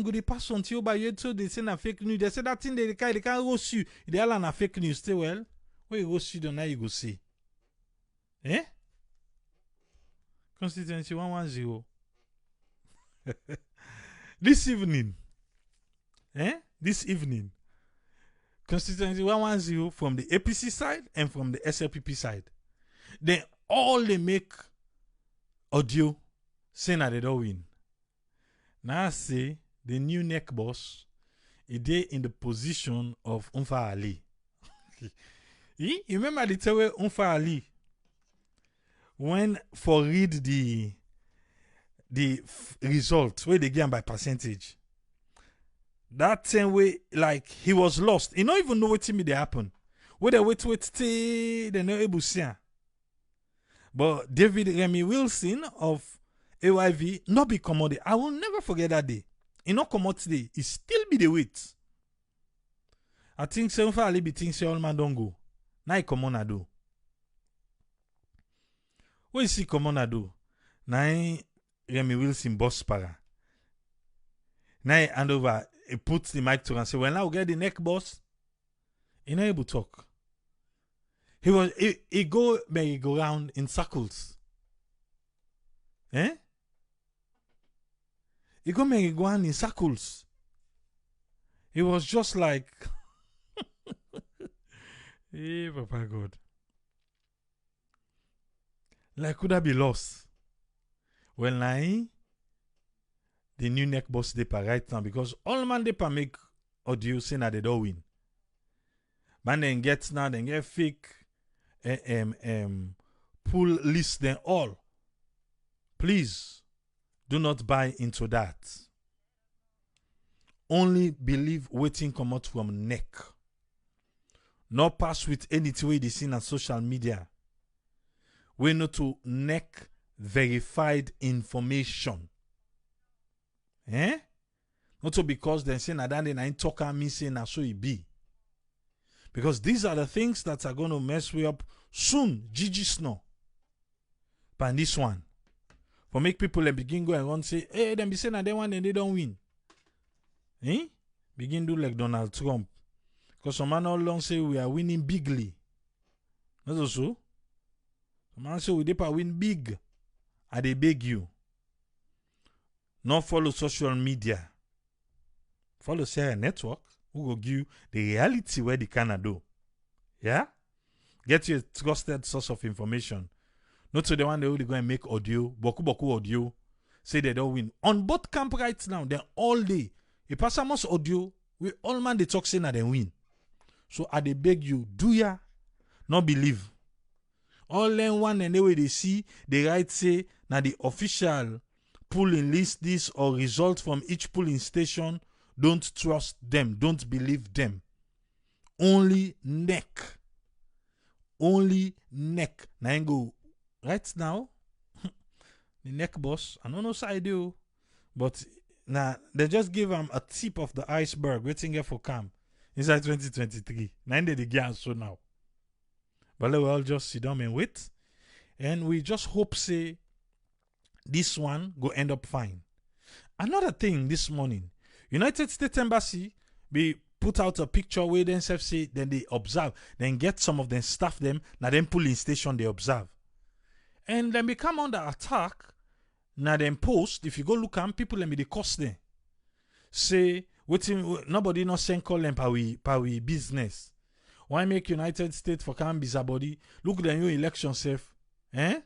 go they pass on to you by you so they say na fake news. They say that thing they can't roast you. They all are na fake news. Stay well. Where you roast you don't know you go see. Constituency 110. This evening. This evening. Constituency 110 from the APC side and from the SLPP side. Then all they make audio saying that they don't win. Now I say the new neck boss is there in the position of Umfa Ali. You remember the time where Umfa Ali when for read the result where they get by percentage. That same way, like he was lost. He don't even know what to me they happen. Where they wait till they not able to see. But David Remy Wilson of AYV not be commodity. I will never forget that day. He not come out today. He still be the wait. I think so far Ali be think say all man don't go. Now he come on a do. What is he come on a do? Now Remy Wilson boss para. Now he hand over. He puts the mic to and say, well, now we get the neck boss. He not able to talk. He go around in circles. He go around in circles. He was just like, hey, Papa God. Like, could I be lost? Well, now, the new neck boss they right now because all man they make audio saying that they don't win. Man then get fake pull list then all. Please do not buy into that. Only believe waiting come out from neck. Not pass with anything way they seen on social media. We know to neck verified information. Not so because they say that they ain't talking me saying that so it be. Because these are the things that are going to mess we up soon. Gigi Snow. But this one. For make people begin go and run say, hey, them be saying that they won and they don't win. Begin do like Donald Trump. Because some man all long say we are winning bigly. That's also. Man say we dey win big. I dey beg you. Not follow social media. Follow share network who go give you the reality where the can do. Yeah? Get you a trusted source of information. Not to the one they only go and make audio, boku audio, say they don't win. On both camp right now, they're all day. A person must audio, we all man they talk saying that they win. So I dey beg you, do ya not believe? All them one and the way they see, they write say now the official polling list this or result from each polling station. Don't trust them, don't believe them. Only neck. Only neck. Now go right now. The neck boss, I don't know side do, but now they just give them a tip of the iceberg waiting here for camp inside 2023. Now they get so now. But we all just sit down and wait. And we just hope say this one go end up fine. Another thing this morning, United States Embassy be put out a picture where they say then they observe, then get some of them staff them, now then polling station they observe. And then become under attack, now then post, if you go look at people, let me the cost them. Say, nobody not send call them per we business. Why make United States for can be body? Look at the new election safe. Eh?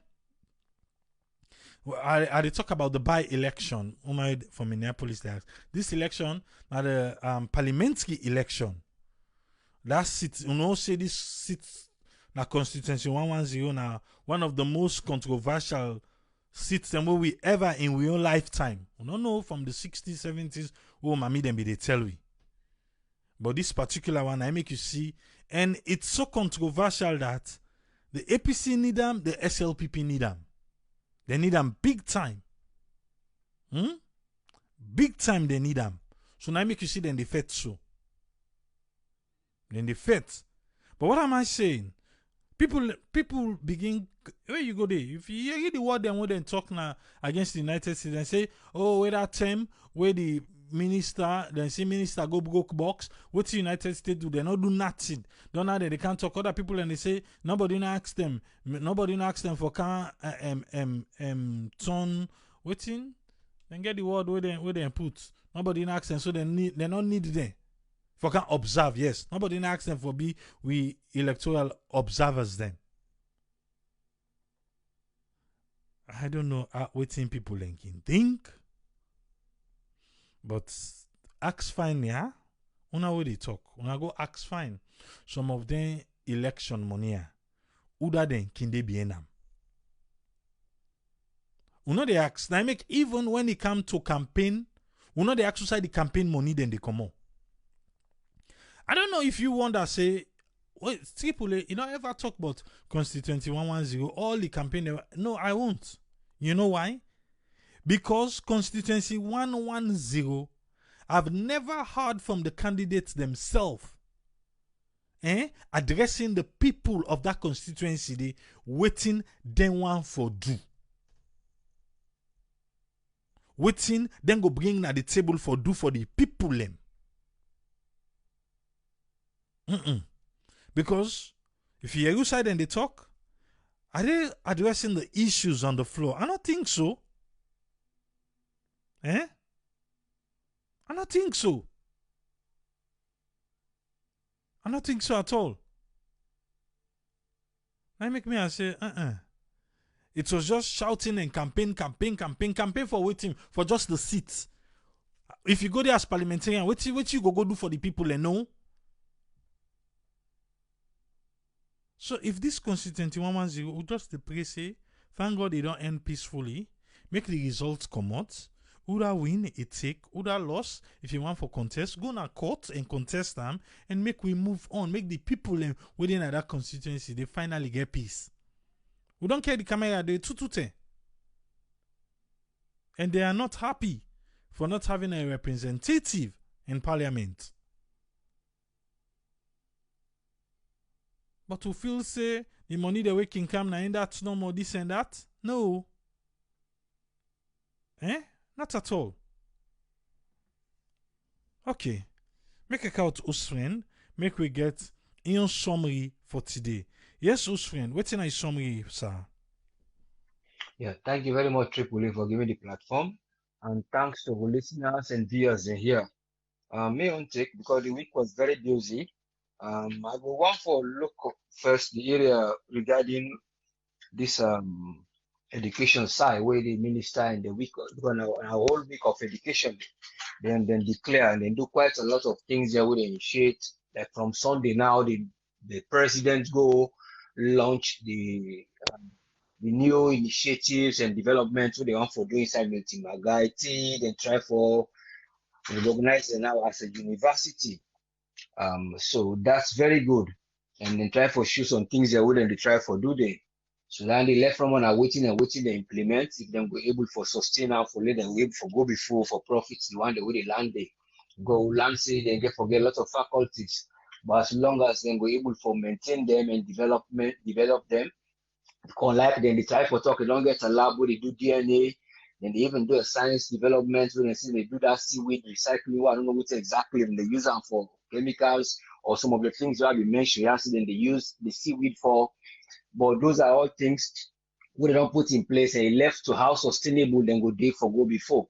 I talk about the by-election from Minneapolis. This election, the parliamentary election. That seat, say this seat, na constituency 110, now one of the most controversial seats where we ever in we own lifetime. We don't know from the 60s, 70s, mommy them be they tell we. But this particular one, I make you see, and it's so controversial that the APC need them, the SLPP need them. They need them big time. Big time they need them. So now I make you see then they fet so. Then they fet. But what am I saying? People begin, where you go there? If you hear the word them when they talk now against the United States and say, oh, where that time, where the minister, then see minister go broke box, what the United States do? They not do nothing. Don't know that they can't talk. Other people and they say, nobody not ask them for can turn waiting. Then get the word where they put. Nobody not ask them, so they not need them. For can observe, yes. Nobody not ask them for be we electoral observers then. I don't know waiting people can think. But ask fine, yeah. Una way they talk. Una go ask fine. Some of them election money. Uda then can they be enam. Una they ask. Now make even when they come to campaign, una they exercise the campaign money then they come on. I don't know if you wonder say, wait, Triple, you don't ever talk about constituency 110, all the campaign. No, I won't. You know why? Because constituency 110, I've never heard from the candidates themselves addressing the people of that constituency, they waiting then one for do. Waiting, then go bring at the table for do for the people them. Because if you hear side and they talk, are they addressing the issues on the floor? I don't think so. I don't think so. I don't think so at all. That make me say, It was just shouting and campaign for waiting for just the seats. If you go there as parliamentarian, what you go do for the people and know? So if this constituency 110 will just the pray say, thank God they don't end peacefully, make the results come out. Uda win, it take, Uda loss. If you want for contest, go to court and contest them and make we move on. Make the people within that constituency, they finally get peace. We don't care the camera, they 2-2-10. And they are not happy for not having a representative in parliament. But to feel say the money the way can come now in that no more this and that? No. Not at all. Okay. Make a count us friend. Make we get in summary for today. Yes, who's friend? Waiting I summary, sir. Yeah, thank you very much, Triple A, for giving the platform. And thanks to the listeners and viewers in here. Me on take because the week was very busy. I go one for look first the area regarding this education side where the minister in the week because a whole week of education then declare and then do quite a lot of things there with the initiate like from Sunday now the president go launch the new initiatives and developments what they want for doing inside Milton Magaiti, then try for recognize it now as a university. So that's very good. And then try for show some things they wouldn't they try for do they. So then they left from on are waiting and waiting to implement. If them go able for sustain now for let them able for go before for profits the one the way they land they go land say they get forget a lot of faculties. But as long as they go able for maintain them and develop them, like then they try for talk, they don't get a lab where they do DNA, then they even do a science development when they see they do that seaweed recycling. Well, I don't know what exactly and they use them for chemicals or some of the things that we mentioned. Yeah, so then they use the seaweed for, but those are all things we don't put in place and left to how sustainable then go day for go before.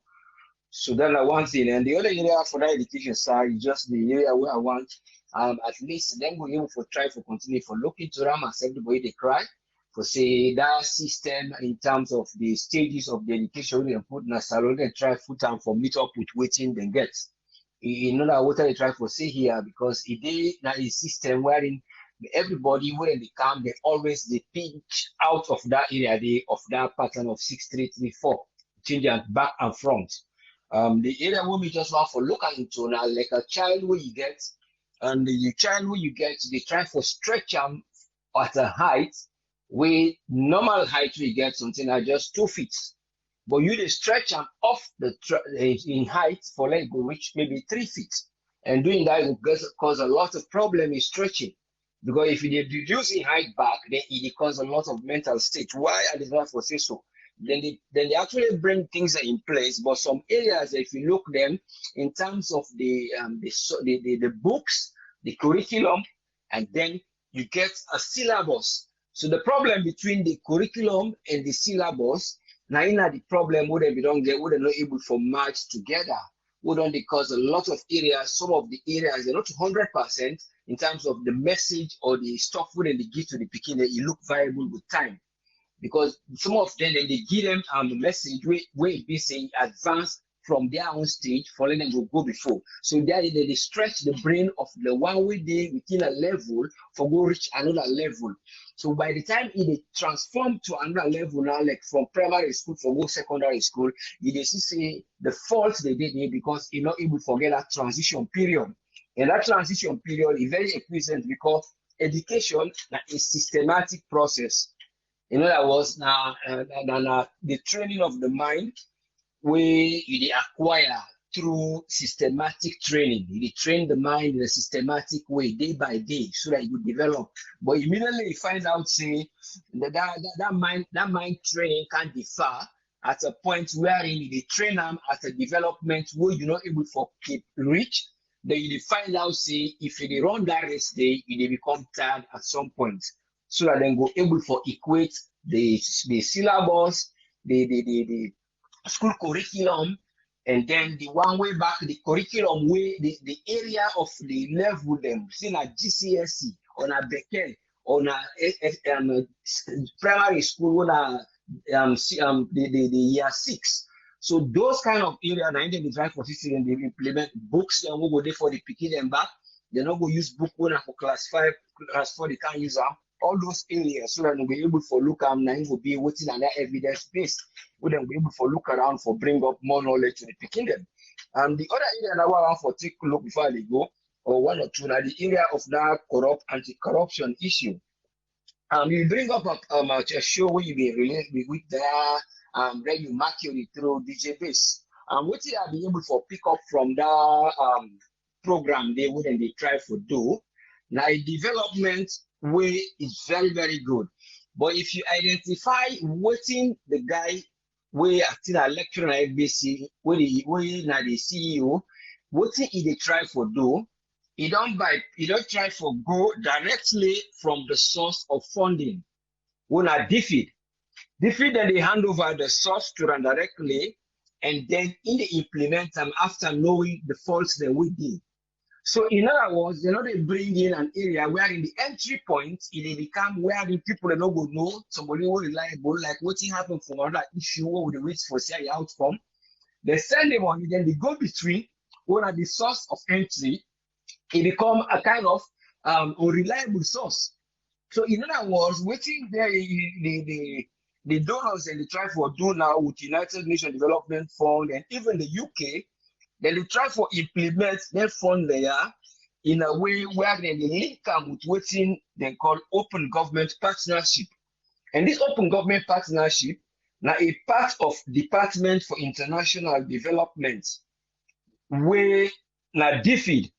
So that's like one thing. And the other area for that education side is just the area where I want at least then go able for try for continue for looking to them accept the way they cry. For say that system in terms of the stages of the education they put in a salon and try full time for meet up with waiting then get. You know that what they try for say here because it is now a system wherein everybody when they come they always they pinch out of that area they of that pattern of 6334 change it back and front. The area where we just want for look into now like a child where you get and the child where you get they try for stretch them at a height where normal height we get something like just 2 feet but you dey stretch them off the in height for let it go reach maybe 3 feet and doing that will cause a lot of problem in stretching because if you dey reduce in height back then it dey cause a lot of mental state why I dey not for say so then they actually bring things in place but some areas if you look them in terms of the books the curriculum and then you get a syllabus so the problem between the curriculum and the syllabus now in the problem where we don't get where they're not able to merge together would only cause a lot of areas some of the areas they're not 100% in terms of the message or the stuff where they give to the beginner it look viable with time because some of them then they give them the message where it be saying advance from their own stage for letting them go before. So there they stretch the brain of the one way they within a level for go reach another level. So by the time it transform to another level now, like from primary school for go secondary school, you see say the fault they did here because you're not able to forget that transition period. And that transition period is very efficient because education is a systematic process. In other words, now the training of the mind where you acquire through systematic training. You train the mind in a systematic way, day by day, so that you develop. But immediately you find out, say, that mind training can differ at a point wherein you train them at a development where you're not able to keep reach. Then you find out, say, if you run that race day, you become tired at some point. So that then go able for equate the syllabus, the school curriculum, and then the one way back the curriculum way the area of the level them see na GCSE on a Bekel on a primary school on the year 6. So those kind of area na they try for system and they implement books and we go there for the picking them back. They not go use book one for class 5, class 4 they can't use them. All those areas so that we'll be able to look at now will be waiting on that evidence base. We then be able to look around for bring up more knowledge to the picking them. The other area that I want for take a look before they go, or one or two, now the area of that anti-corruption issue. You bring up a show where you be related with that then you mark it through DJ base. What I be able to pick up from that program they wouldn't they try to do. Now development way is very, very good. But if you identify waiting the guy way acting a lecturer at FBC, where now the CEO, what he they try for do, you don't try for go directly from the source of funding. When I defeat then they hand over the source to them directly, and then in the implement them after knowing the faults that we did. So in other words, they bring in an area where in the entry point, it become where the people they don't go know somebody who reliable, like what happened from another issue where we wait for say outcome. They send them on, then they go between one at the source of entry, it become a kind of unreliable source. So in other words, waiting there the donors and they try for do now with United Nations Development Fund and even the UK, then they try for implement their fund there in a way where they link them with what they call open government partnership. And this open government partnership now a part of Department for International Development, where now DFID.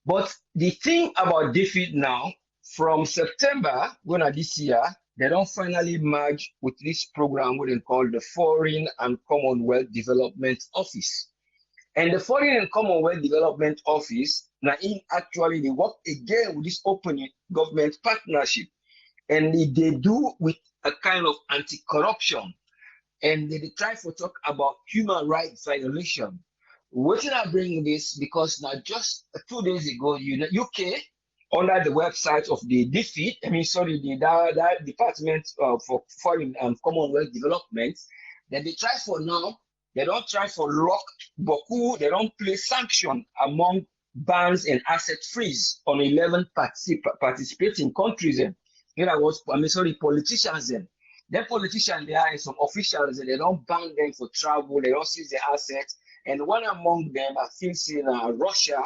But the thing about DFID now, from September, when this year, they don't finally merge with this program what they call the Foreign and Commonwealth Development Office. And the Foreign and Commonwealth Development Office, now in actually they work again with this open government partnership. And they do with a kind of anti-corruption. And they try to talk about human rights violation. What did I bring this? Because now just 2 days ago, UK, under the website of the DFID, the Department for Foreign and Commonwealth Development, then they try for now, they don't try for lock Boku, they don't place sanction among bans and asset freeze on 11 participating countries. Politicians then. Then politicians, there are some officials, and they don't ban them for travel, they don't seize their assets. And one among them, I think, in Russia,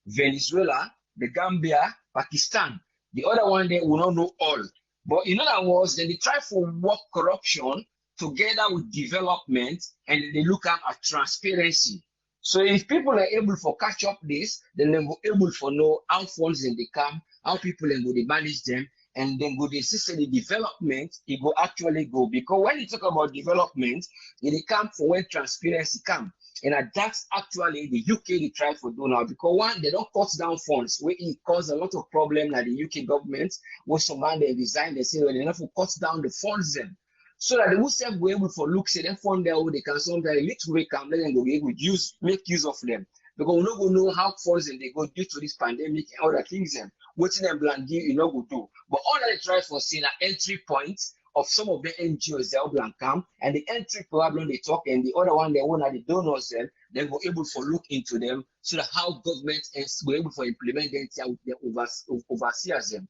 Venezuela, the Gambia, Pakistan. The other one, they will not know all. But in other words, then they try to work corruption together with development, and they look at transparency. So if people are able to catch up this, then they will be able to know how funds in they come, how people are going to manage them, and then go they see the development, it will actually go. Because when you talk about development, it comes for when transparency comes. And that's actually the UK they try to do now. Because one, they don't cut down funds, where it causes a lot of problem like the UK government, where some man they resign, they say, well, they have to cut down the funds then. So that they will say go able for look, say they fund there, they can sometimes little way come, then go able to make use of them. Because we don't go know how funds they go due to this pandemic and other things then. What's in them blank you know go do. But all that they try for seeing an entry points of some of the NGOs they blank come, and the entry problem they talk, and the other one they want the donors them, they were able to look into them so that how government is able to implement them with the overseers them.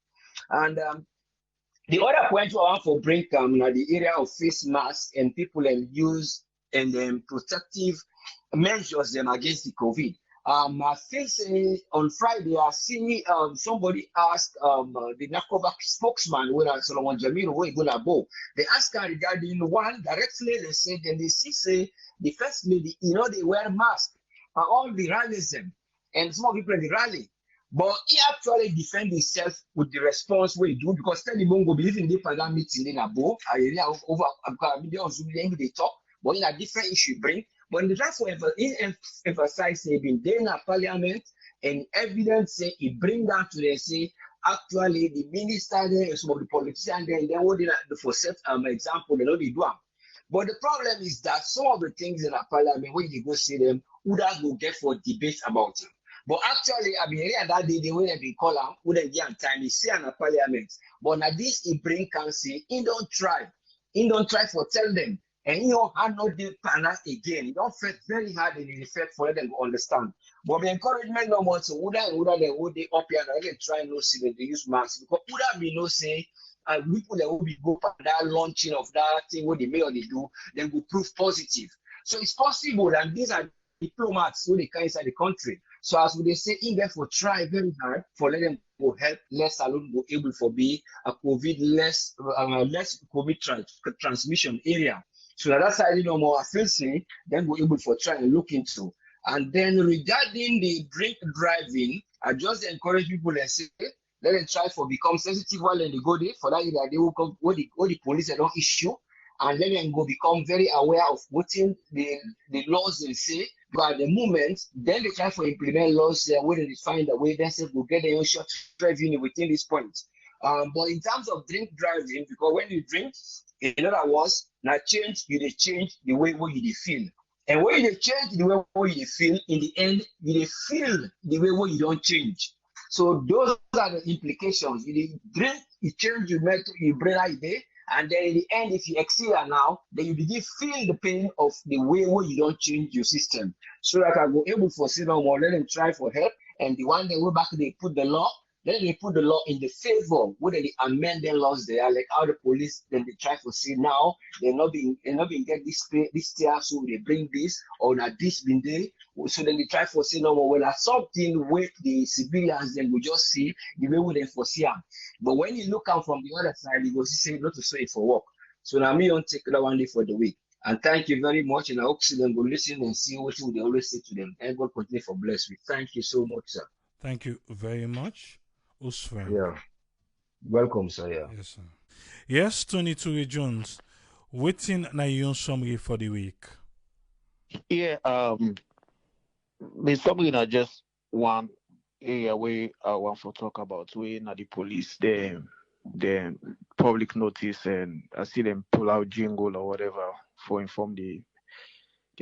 And the other point I want to bring now the area of face mask and people use and protective measures them against the COVID. I feel say on Friday I see somebody asked the NACOVAC spokesman where Solomon Jamiro where gonna go. They ask her regarding one directly. They said and they see say the first lady, they wear masks all the rallies them, and some people in the rally. But he actually defend himself with the response we do because tell him go believe in the pandemic meeting in a book. I over they talk, but in a different issue bring. But in the draft whatever he emphasize say been there in a parliament and evidence say he bring down to them say actually the minister there and some of the politicians there and then what they for set example they know they do. But the problem is that some of the things in a parliament when you go see them, who that go get for debate about it. But actually, I've been hearing that day, the way they call them, who they get time, he say in a parliament. But now this, he bring council, he don't try. He don't try for tell them. And he don't have no deal partner again. He don't fight very hard in the effect for them to understand. But the encouragement no more, so they would they up here and again try no see that they use masks. Because would that be no say, people that will be go for that launching of that thing, what they may or they do, then will prove positive. So it's possible that these are diplomats who they can inside the country. So as they say, in therefore try very hard for let them go help less alone go able for be a COVID less COVID transmission area. So that's how more I feel say then go able for try and look into. And then regarding the drink driving, I just encourage people and say let them try for become sensitive while they go there for that they will come what the police they don't issue and let them go become very aware of what the laws they say But at the moment, then they try to implement laws where they find a way, then say we'll get their own short revenue within this point. But in terms of drink driving, because when you drink, in other words, now change, you they change the way what you feel. And when you change the way what you feel, in the end, you feel the way what you don't change. So those are the implications. You drink, you change your mental, your brain idea, and then in the end, if you exceed now, then you begin feel the pain of the way where you don't change your system. So that I go able for say no more, let them try for help. And the one they go back, they put the law, then they put the law in the favor, where they amend the laws there, like how the police then they try to see now they're not being get this tier, so they bring this or not this been there. So then they try for say no more. Well, something with the civilians, then we just see the way we they foresee them. But when you look out from the other side, you go see say not to say it for work. So now me on take that one day for the week. And thank you very much. And I hope see them go listen and see what they always say to them. And God continue for bless me. Thank you so much, sir. Thank you very much, Usfren. Yeah. Welcome, sir. Yeah. Yes, sir. Yes, 22 Jones. Waiting na your summary for the week. Yeah, my summary na just one area where I want to talk about where na the police the public notice and I see them pull out jingle or whatever for inform the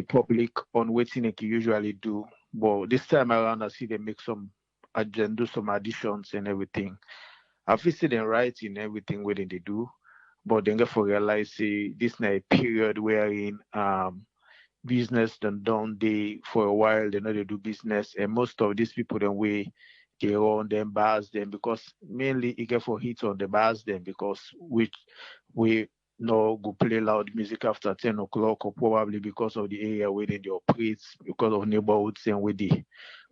public on what they can usually do. But this time around I see them make some do some additions and everything. I feel see them right in everything what they do, but then get for realize say this na a period wherein business done they for a while they know they do business and most of these people then they run them bars them because mainly it get for hit on the bars them because we no go play loud music after 10 o'clock or probably because of the area where they operate because of neighborhoods and where they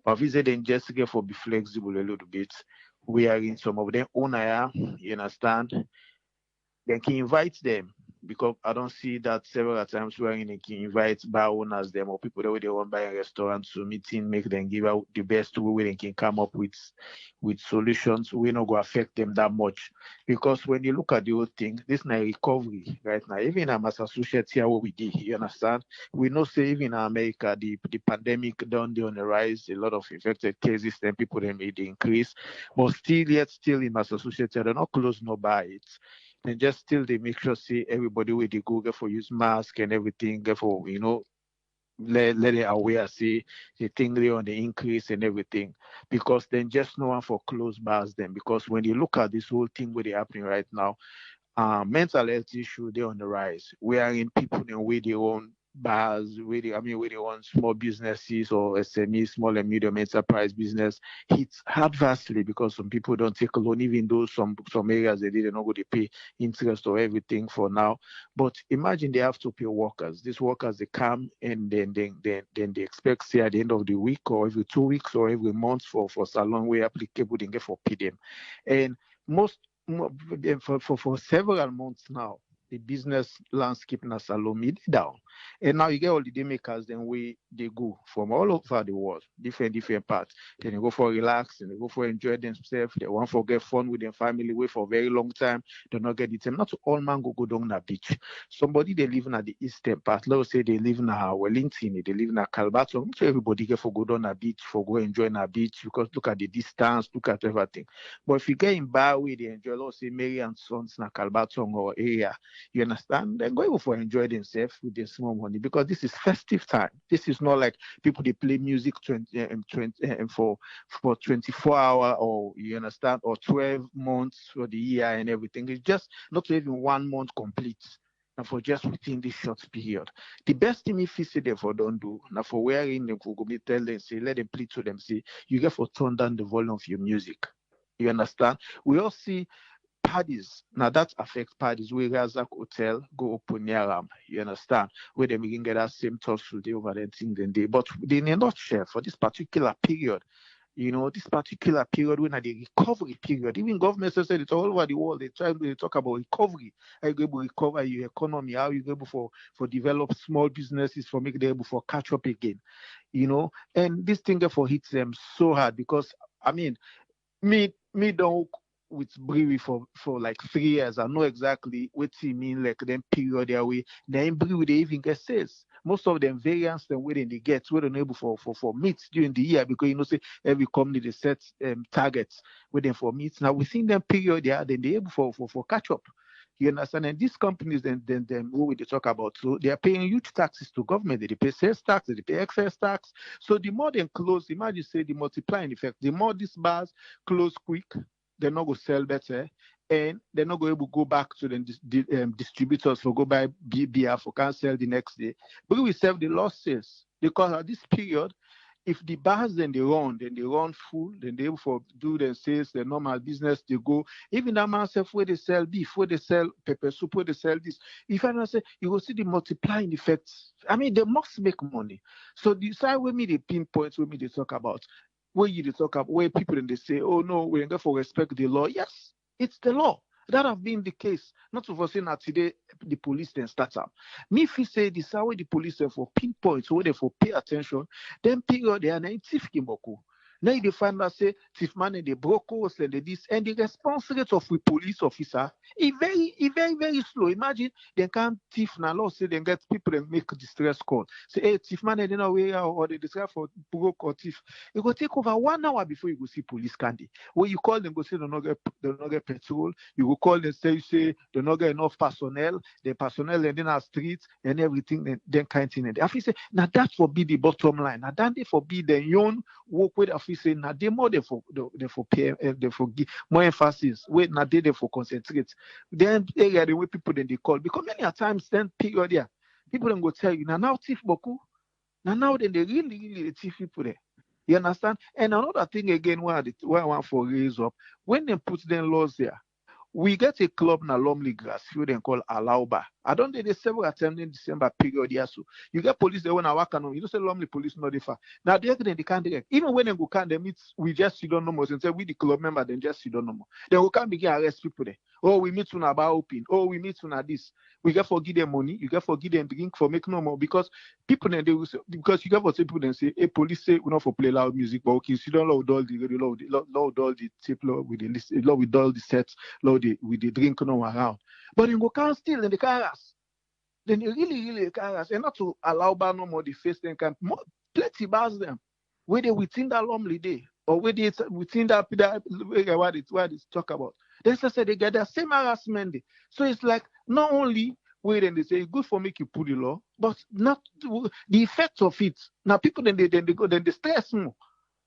but if they then just get for be flexible a little bit we are in some of them own you understand they can invite them because I don't see that several times where they can invite bar owners them or people that way they want buy a restaurant to meeting, make them give out the best way they can come up with solutions. We not go affect them that much. Because when you look at the whole thing, this is a recovery right now. Even in Massachusetts here what we did, you understand? We know say even in America the pandemic down there on the rise, a lot of infected cases, then people they made the increase. But still in Massachusetts, they're not close no by it and just still they make sure see everybody where they go get for use mask and everything get for let it aware see the thing they on the increase and everything because then just no one for close bars then because when you look at this whole thing where they happening right now mental health issue they're on the rise. We are in people in where they own bars, where they own small businesses or SME, small and medium enterprise business hits adversely because some people don't take a loan, even though some areas they didn't know they pay interest or everything for now. But imagine they have to pay workers. These workers they come and then they expect say at the end of the week or every 2 weeks or every month for salon where applicable they get for pay them. And most for several months now, the business landscape in Salome down. And now you get all the day makers, then they go from all over the world, different parts. Then they go for relax, and they go for enjoy themselves. They want to get fun with their family, wait for a very long time. They not get the time. Not all man go down the beach. Somebody they live in the eastern part. Let's say they live in Wellington, they live in Calbato. Not everybody get for go down the beach, for go enjoy the beach because look at the distance, look at everything. But if you get in bar where they enjoy, let's say Mary and Sons na Calbato or area, you understand? They're going for enjoy themselves with their small money because this is festive time. This is not like people they play music 20 for 24 hours or you understand or 12 months for the year and everything. It's just not even 1 month complete. And for just within this short period. The best thing if you say they for don't do, now for wearing them for go tell them, say, let them play to them, say, you get for turn down the volume of your music. You understand? We all see parties. Now that affects parties where Razak Hotel go open near them. You understand? Where they begin get that same touch day over the thing then they. But in a nutshell, for this particular period, this particular period when the recovery period, even governments have said it all over the world, they talk about recovery. How you able to recover your economy, how you able for develop small businesses for make them able for catch up again. And this thing therefore hits them so hard because I mean me don't with brewery for like 3 years. I know exactly what he mean like them period there way. Then brewery they even get sales. most of them variants then waiting they get we're unable for meat during the year because say every company they set targets waiting for meat. Now within them period then they able for catch up. You understand? And these companies then who we talk about, so they are paying huge taxes to government. They pay sales tax, they pay excess tax. So the more they close, imagine say the multiplying effect. The more these bars close quick, they're not going to sell better, and they're not going to go back to the distributors for go buy beer for can sell the next day. But we save the lost sales because at this period, if the bars then they run full, then they able for do their sales, their normal business, they go. Even that man self where they sell beef, where they sell pepper soup, where they sell this. If I say you will see the multiplying effects. I mean, they must make money. So the side where me the pinpoints where me they talk about, where you they talk about, where people then they say, oh no, we're going to respect the law. Yes, it's the law. That have been the case. Not to foresee that today the police then start up. Me if you say this how the police then for pinpoint, so they for pay attention, then period they are na thief kimoko. Now they find out say thief man and they broke us and they this and the response rate of the police officer is very slow. Imagine they can't thief now law say they get people and make distress call. Say hey thief man they know where or they describe for broke or thief. It will take over 1 hour before you go see police candy. When you call them go say they not get petrol, you will call them say they not get enough personnel, the personnel and then our streets and everything then kind of thing. And I feel say now that will be the bottom line. Now that they forbid the young work with say now they more for pay they for give more emphasis wait now they for concentrate then area the way people then they call because many a times then period there people then go tell you now thief boku now then they really thief people there. You understand? And another thing again why I want for raise up when they put them laws there. We get a club na Lumley Grass field and call Alauba. I don't think they several attempts in December period here. So you get police there when I work on you don't say Lumley police not far. Now they can't direct. Even when they go can they meet we just you don't know more and say we the club member then just you don't know more. They will can't begin arrest people there. Oh we meet on about open. Oh we meet on this. We get for give them money, you get for give them drink for make no more because people then they will say because you get for people then say hey police say we not for play loud music but okay so you don't load all the radio load all the tape load with the list load with all the sets load with the drink no around. But they go can't steal and they can't harass. Then they really can't harass. And not to allow bar no more the face then can more plenty bars them. Where they within that lonely day or where they within that what it's talk about. They say they get the same harassment day. So it's like not only where then they say good for make you put the law, but not the effects of it. Now people then they go then they stress more.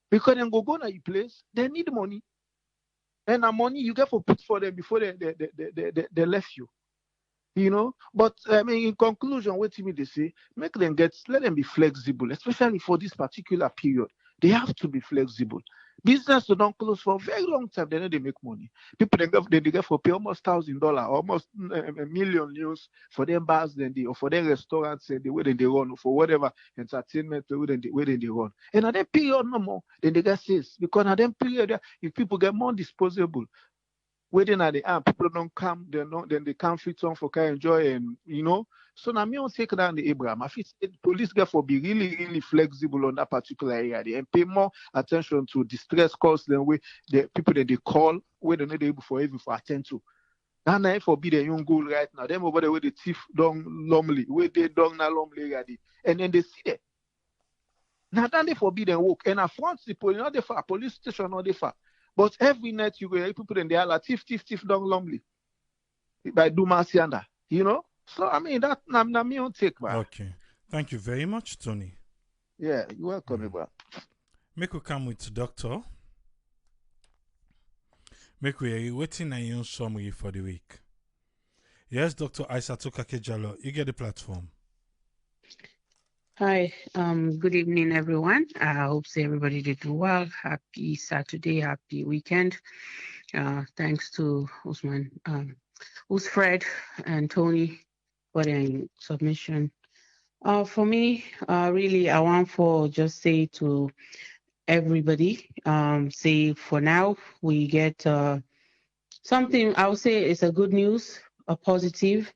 Because then go to your place, they need money. And the money you get for put for them before they left you. You know, but I mean, in conclusion, what me they say, let them be flexible, especially for this particular period. They have to be flexible. Business don't close for a very long time. They know they make money. People they get for pay almost $1,000, almost a million news for them bars or for their restaurants and the way they run or for whatever entertainment the way they run. And at that period no more, then they get sales because at that period if people get more disposable. Waiting at the end, people don't come, then they can't fit on for can enjoy and you know. So now me don't take down the Abraham. I feel police get for be really flexible on that particular area and pay more attention to distress calls than way the people that they call where they're not able for even for attend to. Now I forbid the young goal right now. Them over there where the thief don't normally, where they don't now normally ready. And then they see that. Now then they forbid them walk. And I front the police, not the far, police station not the far. But every night you go, people in the are like thief down Lumley by Dumasianda, you know. So I mean that na me on take man. Okay, thank you very much, Tony. Yeah, you're welcome, bro. Make we come with doctor. Make we waiting and you summary for the week. Yes, Dr. Aissatou Kakejalo, you get the platform. Hi, good evening, everyone. I hope everybody did well. Happy Saturday, happy weekend. Thanks to Usman, Usfred, and Tony for their submission. For me, really, I want to just say to everybody, say for now, we get something, I would say it's a good news, a positive.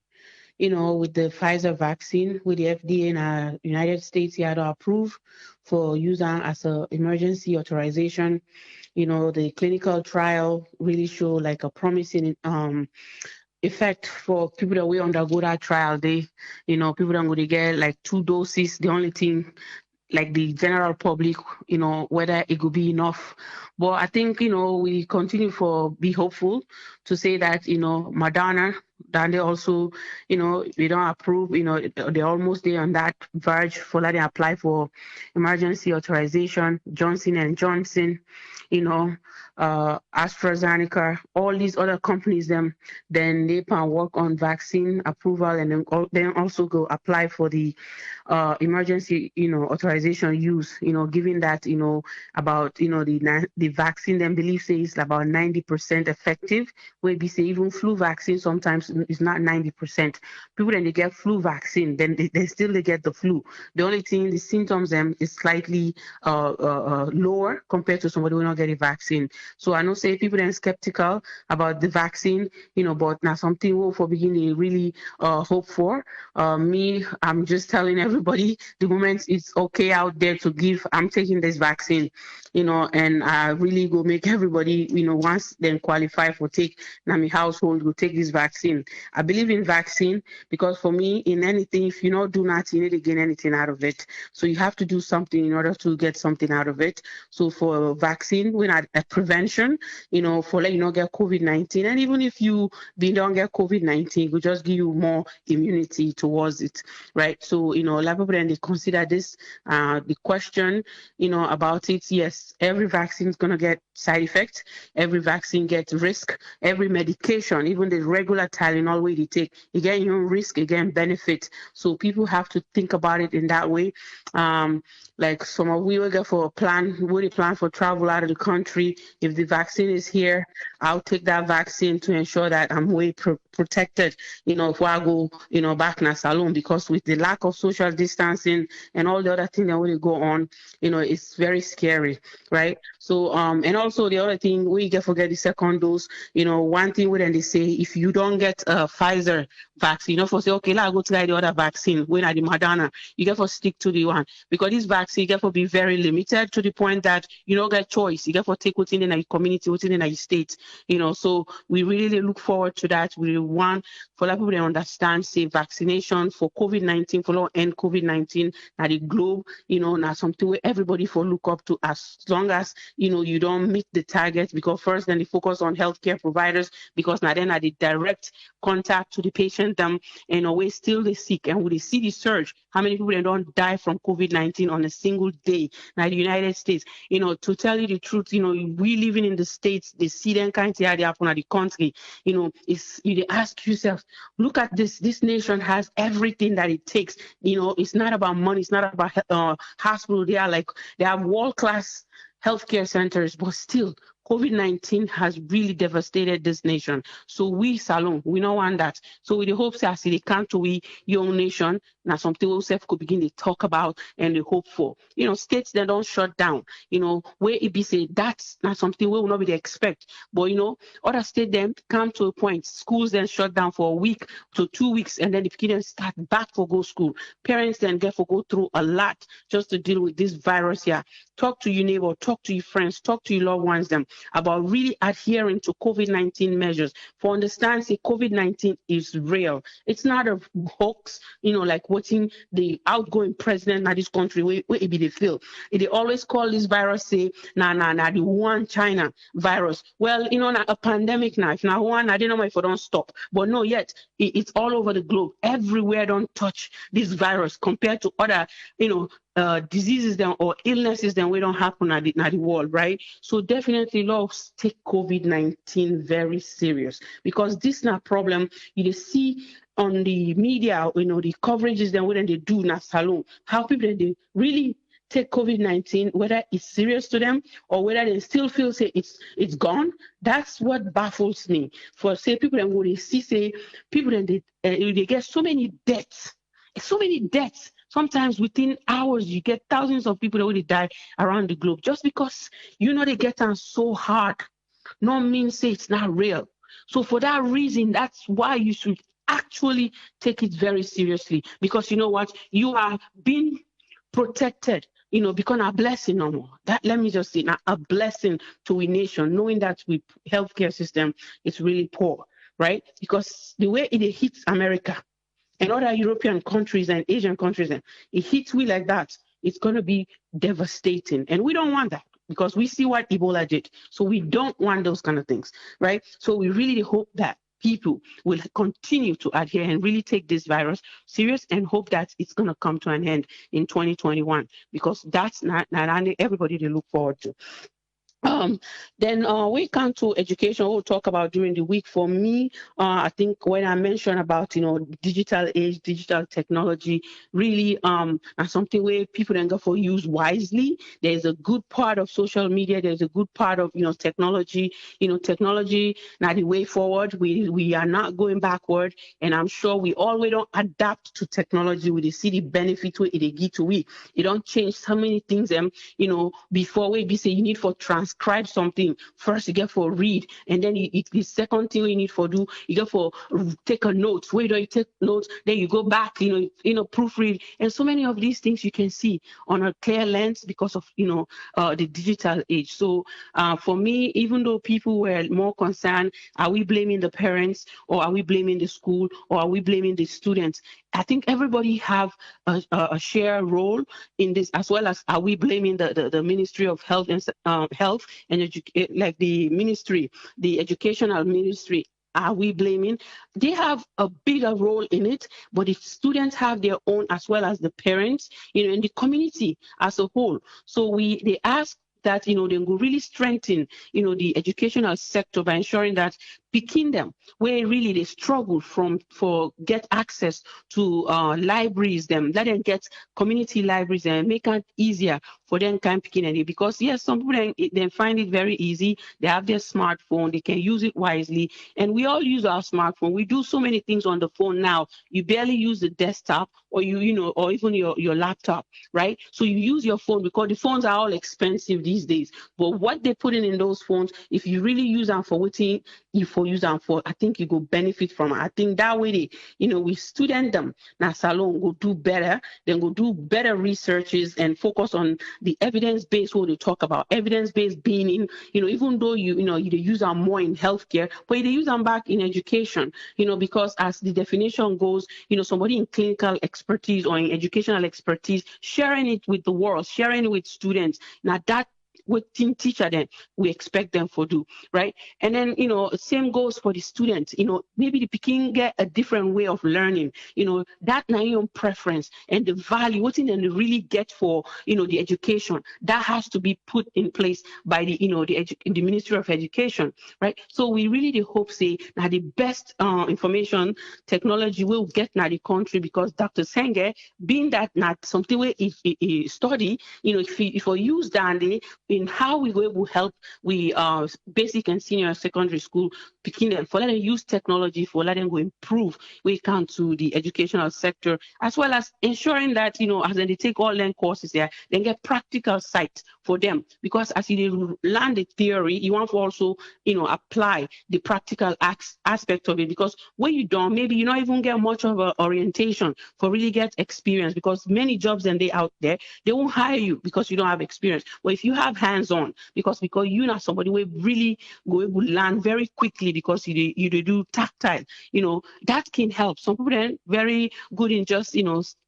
You know, with the Pfizer vaccine, with the FDA in the United States, you had to approve for use as an emergency authorization. You know, the clinical trial really showed like a promising effect for people that we undergo that trial. They, people that would get like 2 doses. The only thing, like the general public, whether it could be enough. But I think, we continue for be hopeful to say that, Madonna, then they also, we don't approve, they're almost there on that verge for letting apply for emergency authorization. Johnson and Johnson, AstraZeneca, all these other companies, then they can work on vaccine approval, and then also go apply for the emergency, authorization use, given that, about, the vaccine, then believe say is about 90% effective, where we say even flu vaccine sometimes is not 90%. People then they get flu vaccine, then they still they get the flu. The only thing, the symptoms is slightly lower compared to somebody who not get a vaccine. So I know say people then skeptical about the vaccine, but now something we'll for beginning really hope for. Me, I'm just telling everybody the moment it's okay out there to give, I'm taking this vaccine, and I really go make everybody, once then qualify for take, now my household will take this vaccine. I believe in vaccine because for me, in anything, if you don't do nothing, you need to gain anything out of it. So you have to do something in order to get something out of it. So for vaccine, we're not a prevention, for let you not get COVID-19. And even if you don't get COVID-19, we just give you more immunity towards it, right? So, a lot of people then they consider this, the question, about it. Yes, every vaccine is going to get side effects. Every vaccine gets risk. Every medication, even the regular Tylenol way they take, you get your risk, again, benefit. So people have to think about it in that way. Like some of we will get for a plan, we plan for travel out of the country. If the vaccine is here, I'll take that vaccine to ensure that I'm way protected, if I go, back in a salon, because with the lack of social distancing and all the other things that will go on, it's very scary, right? So, and also the other thing, we get forget the second dose, one thing when they say, if you don't get a Pfizer vaccine, for say, okay, let's go try the other vaccine, when at the Moderna, you get for stick to the one, because this vaccine get for be very limited to the point that you don't get choice. You get for take what's in the community, what's in the state, so we really look forward to that. We want for a lot of people to understand, say vaccination for COVID-19, for long end COVID-19 at the globe, now something where everybody for look up to, as long as you don't meet the target, because first then they focus on healthcare providers, because now then at the direct contact to the patient, in a way still they sick, and when they see the surge, how many people don't die from COVID-19 on a single day? Now the United States, to tell you the truth, we living in the States, they see them kind of they happen at the country, it's you ask yourself, look at this nation has everything that it takes. It's not about money, it's not about hospital. They have world-class healthcare centers, but still COVID-19 has really devastated this nation. So we Salon, we don't want that. So with the hopes that they come to we young nation, now something we self could begin to talk about and they hope for. States that don't shut down, where it be say that's not something we will not be expect. But other states then come to a point, schools then shut down for a week to 2 weeks, and then the kids start back for go school. Parents then get for go through a lot just to deal with this virus here. Talk to your neighbor, talk to your friends, talk to your loved ones them about really adhering to COVID-19 measures. For understand, say COVID-19 is real. It's not a hoax, like watching the outgoing president of this country where it be the feel. They always call this virus, say, the Wuhan China virus. Well, a pandemic now. If now one, I don't know if it don't stop. But no, yet it's all over the globe. Everywhere don't touch this virus compared to other, diseases then or illnesses then we don't happen at the world, right? So definitely let's take COVID-19 very serious, because this is not a problem you see on the media, the coverages then when they do in a salon, how people they really take COVID-19, whether it's serious to them or whether they still feel say it's gone. That's what baffles me. For say people and when they see say people and they get so many deaths. Sometimes within hours, you get thousands of people that already die around the globe just because, they get on so hard. No means say it's not real. So for that reason, that's why you should actually take it very seriously, because you know what? You are being protected, become a blessing no more. That, let me just say, now a blessing to a nation, knowing that with healthcare system, it's really poor. right? Because the way it hits America and other European countries and Asian countries, and it hits we like that, it's going to be devastating. And we don't want that because we see what Ebola did. So we don't want those kind of things, right? So we really hope that people will continue to adhere and really take this virus serious and hope that it's going to come to an end in 2021, because that's not everybody to look forward to. Then we come to education. We'll talk about during the week. For me, I think when I mentioned about digital age, digital technology, really and something where people can go for use wisely. There's a good part of social media. There's a good part of technology. Technology now the way forward. We are not going backward, and I'm sure we always don't adapt to technology. We see the benefit where it give to we. It don't change so many things. Before we be say you need for transcribe something first, you get for read, and then the second thing you need for do, you get for take a note. Where do you take notes? Then you go back, proofread, and so many of these things you can see on a clear lens because of the digital age. So for me, even though people were more concerned, are we blaming the parents or are we blaming the school or are we blaming the students? I think everybody have a share role in this, as well as are we blaming the Ministry of Health and like the ministry, the educational ministry. Are we blaming? They have a bigger role in it, but if students have their own, as well as the parents, and the community as a whole. So they ask that they will really strengthen the educational sector by ensuring that picking them where really they struggle for get access to libraries, let them get community libraries and make it easier for them kind picking it. Because yes, some people they find it very easy. They have their smartphone, they can use it wisely, and we all use our smartphone. We do so many things on the phone now. You barely use the desktop or or even your laptop, right? So you use your phone because the phones are all expensive these days. But what they put in those phones, if you really use them for waiting, use them for, I think you go benefit from it. I think that way we student them now salon go do better, then go do better researches and focus on the evidence-based what they talk about. Evidence-based being in, even though you use them more in healthcare, but they use them back in education, because as the definition goes, somebody in clinical expertise or in educational expertise, sharing it with the world, sharing it with students. Now that what teacher then we expect them to do, right? And then same goes for the students. Maybe the Peking get a different way of learning. That now your preference and the value, what they really get for the education, that has to be put in place by the the Ministry of Education, right? So we really hope say now the best information technology will get now the country, because Dr. Senge, being that not something where he study, if we use that in how we will help we basic and senior secondary school picking them, for letting use technology, for letting go improve we can to the educational sector, as well as ensuring that as they take all learn courses there, then get practical sites for them, because as you learn the theory, you want to also apply the practical aspect of it, because when you don't, maybe you don't even get much of an orientation for really get experience, because many jobs and they out there, they won't hire you because you don't have experience. But if you have hands-on, because you know somebody will really go able to learn very quickly, because you do tactile, that can help. Some people are very good in just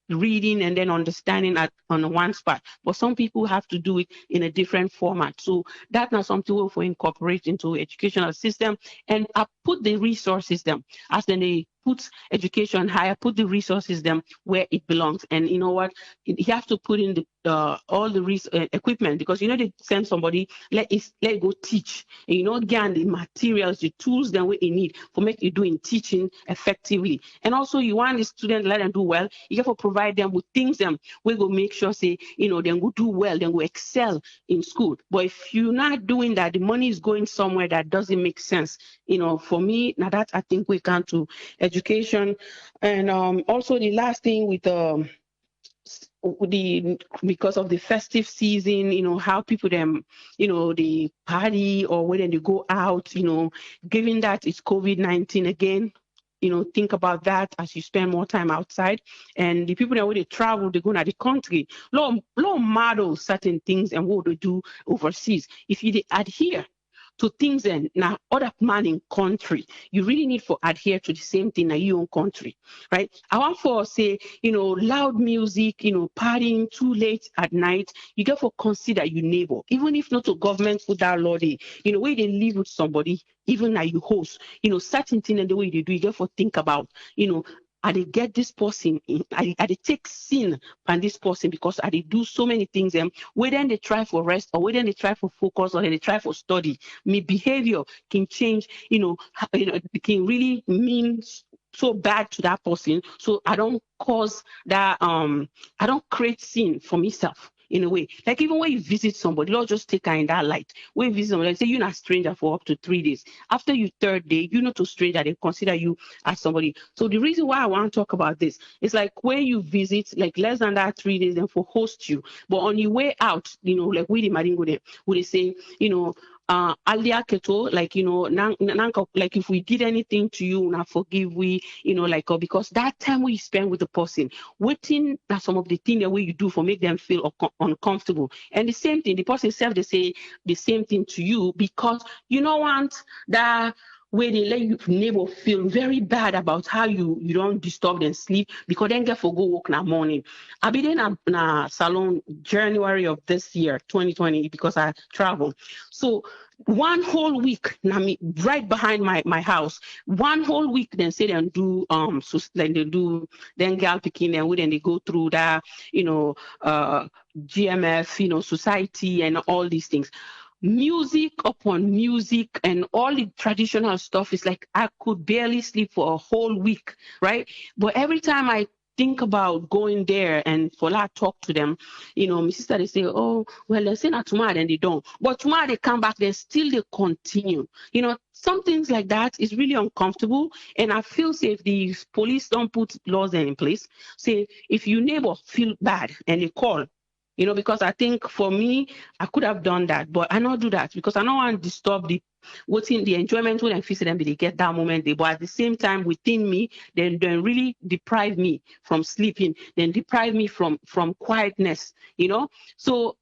reading and then understanding on one spot, but some people have to do it in a different format. So that's not something we'll incorporate into educational system, and I put the resources them as then they put education higher, put the resources them where it belongs. And you know what, you have to put in the all the equipment, because they send somebody let go teach, and again the materials, the tools that we need for make you doing teaching effectively. And also you want the student let them do well, you have to provide them with things them we go make sure say then go do well, then go excel in school. But if you're not doing that, the money is going somewhere that doesn't make sense. For me now, that I think we can to education. And also the last thing with because of the festive season, how people them, they party or when they go out, given that it's COVID-19 again, think about that as you spend more time outside. And the people that when they travel, they go to the country, model certain things and what they do overseas. If you adhere to things and now other man in country, you really need to adhere to the same thing in your own country, right? I want for say, loud music, partying too late at night, you get for consider your neighbor, even if not a government put that law there, where they live with somebody, even now you host, certain thing and the way they do, you get for think about, I they get this person in, I they take sin on this person because I they do so many things whether they try for rest or whether they try for focus or they try for study, me behavior can change, it can really mean so bad to that person. So I don't cause that I don't create sin for myself in a way. Like even when you visit somebody, Lord just take her in that light. When you visit somebody, like say you're not a stranger for up to 3 days. After your third day, you're not a stranger, they consider you as somebody. So the reason why I want to talk about this is like when you visit like less than that 3 days and for host you, but on your way out, like we the Maringo there, would they say, alia keto, like like if we did anything to you, now forgive we, because that time we spend with the person, waiting that some of the things that way you do for make them feel uncomfortable. And the same thing, the person self they say the same thing to you because you don't want that where they let your neighbor feel very bad about how you don't disturb them sleep because then get for go work in the morning. I be in a salon January of this year, 2020, because I travel. So one whole week, right behind my house, one whole week, then say them do so like they do then girl picking and then they go through that, GMF, society and all these things. Music upon music and all the traditional stuff is like I could barely sleep for a whole week, right? But every time I think about going there and for that talk to them, my sister they say, oh well, they say not tomorrow, then they don't. But tomorrow they come back, they still they continue. Some things like that is really uncomfortable. And I feel say if the police don't put laws in place, say if your neighbor feel bad and they call. Because I think for me, I could have done that, but I don't do that because I don't want to disturb what's in the enjoyment when I visit them, they get that moment. But at the same time, within me, then really deprive me from sleeping, then deprive me from quietness, So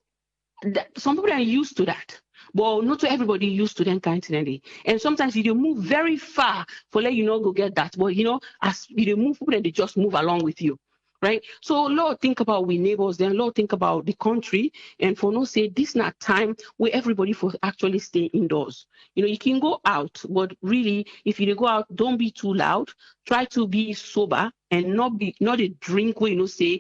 some people are used to that. But not everybody used to that kind of thing. And sometimes you move very far for let go get that. But as you move, people they just move along with you. Right. So Lord, think about we neighbors, then Lord, think about the country. And for no say this not time where everybody for actually stay indoors. You can go out, but really, if you go out, don't be too loud. Try to be sober and not a drink where say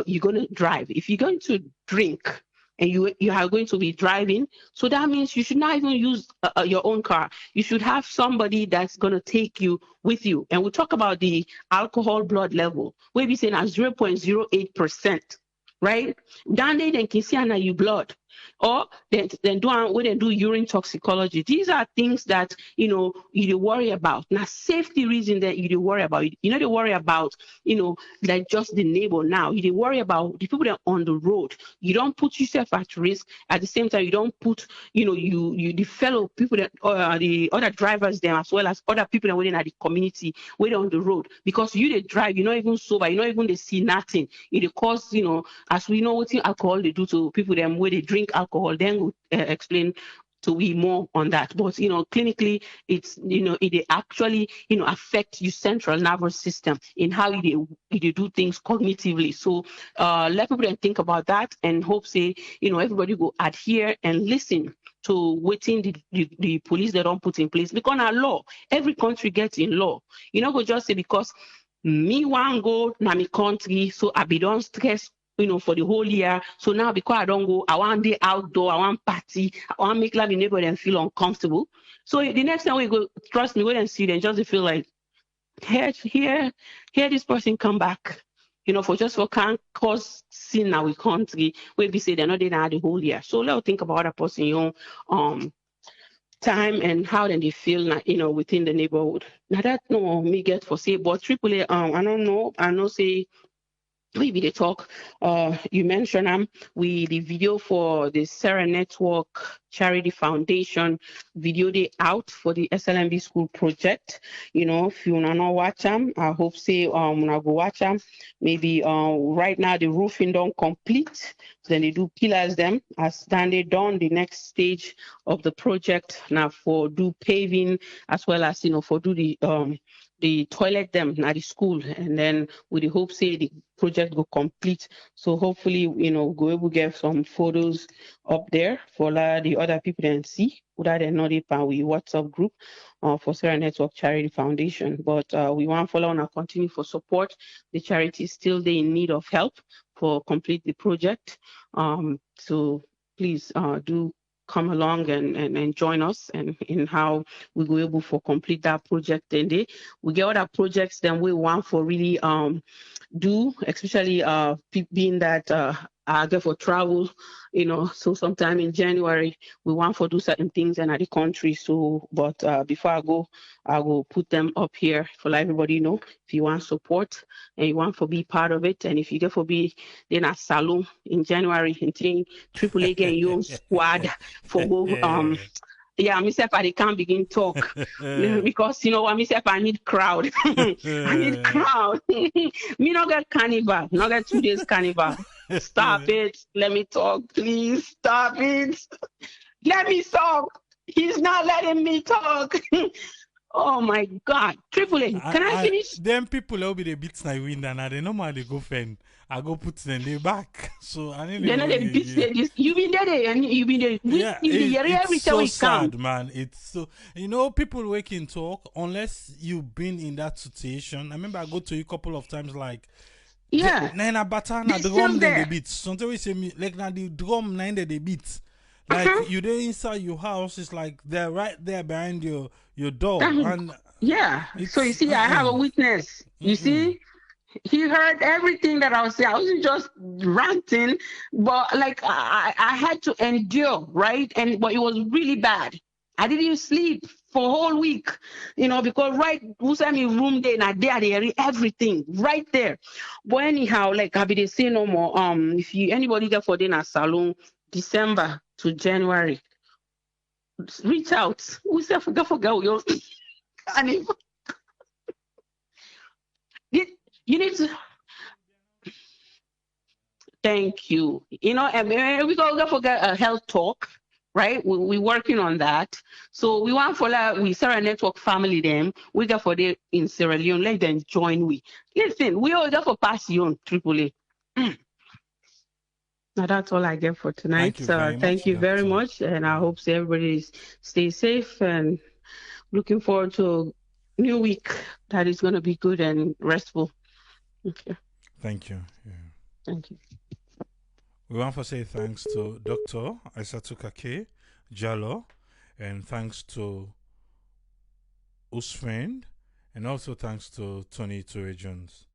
you're gonna drive. If you're going to drink and you are going to be driving, so that means you should not even use your own car. You should have somebody that's going to take you with you. And we'll talk about the alcohol blood level, where we say now 0.08%, right? Down there, then can see your blood. Or then do urine toxicology. These are things that you worry about. Now safety reason that you worry about. They worry about like just the neighbor now. You worry about the people that are on the road. You don't put yourself at risk. At the same time, you don't put you the fellow people that the other drivers there as well as other people that within the community waiting on the road because you they drive. You're not even sober. You're not even they see nothing. It cause as we know what alcohol they do to people them where they drink alcohol, then we'll explain to we more on that. But clinically, it's it actually affect your central nervous system in how you do things cognitively. So let people then think about that and hope say everybody go adhere and listen to waiting the police they don't put in place because our law, every country gets in law. Go just say because me want go na me country, so I be don't stress for the whole year. So now because I don't go, I want day outdoor, I want party, I want make my neighbor and feel uncomfortable. So the next time we go, trust me, wait and see, then just feel like here this person come back, for can't cause sin now we country where we say they're not there the whole year. So let's think about that person, time and how then they feel within the neighborhood. Now that me get for say, but AAA, I don't know. I know say maybe they talk. You mentioned the video for the Sarah Network Charity Foundation video they out for the SLMB school project. If you wanna watch them, I hope say wanna go watch them. Maybe right now the roofing don't complete, then they do pillars them as then they done the next stage of the project now for do paving as well as for do the toilet them at the school, and then with the hope say the project go complete. So hopefully go able to get some photos up there for the other people then see whether they're not it we WhatsApp group for Sarah Network Charity Foundation. But we want to follow and continue for support. The charity is still they in need of help for complete the project. So please do come along and join us and in how we go able for complete that project. And we get other projects then we want for really do, especially being that I go for travel, so sometime in January we want for do certain things in the country. So but before I will put them up here for let everybody know if you want support and you want to be part of it. And if you get for be then a salon in January and thing AAA getting your squad for go yeah, myself I can't begin talk because what myself I need crowd. I need crowd. Me not get carnival, not get 2 days carnival. Stop it. Let me talk, please. Stop it. Let me talk. He's not letting me talk. Oh my God. AAA. Can I finish? Them people will be the beats na win and they normally go fend. I go put them they back. So I need Then they beat this. You been there and you been there. Yeah, it's so sad, man. It's so people waking talk unless you've been in that situation. I remember I go to you a couple of times like Nina Batana drum then they beat. Sometimes we say me like now the drum nine they beat. Like you there inside your house, it's like they're right there behind your door. And so you see, I have a witness. You see, he heard everything that I was saying. I wasn't just ranting, but like I had to endure, right? But it was really bad. I didn't even sleep for a whole week, because right, who's in my room there, and there they hear everything right there. But anyhow, like I be they say no more. If anybody get for dinner salon December to January, reach out. We say forget you. And you need to. Thank you. And we go forget a health talk, right? We working on that. So we want for we Sarah Network family them. We got for them in Sierra Leone. Let them join we. Listen, we all got for pass you on AAA. Now that's all I get for tonight. Thank you very much, and I hope everybody stays safe and looking forward to a new week that is going to be good and restful. Okay. Thank you. Yeah. Thank you. We want to say thanks to Dr. Aissatou Jallo, and thanks to Usfriend, and also thanks to Tony Toure Jones.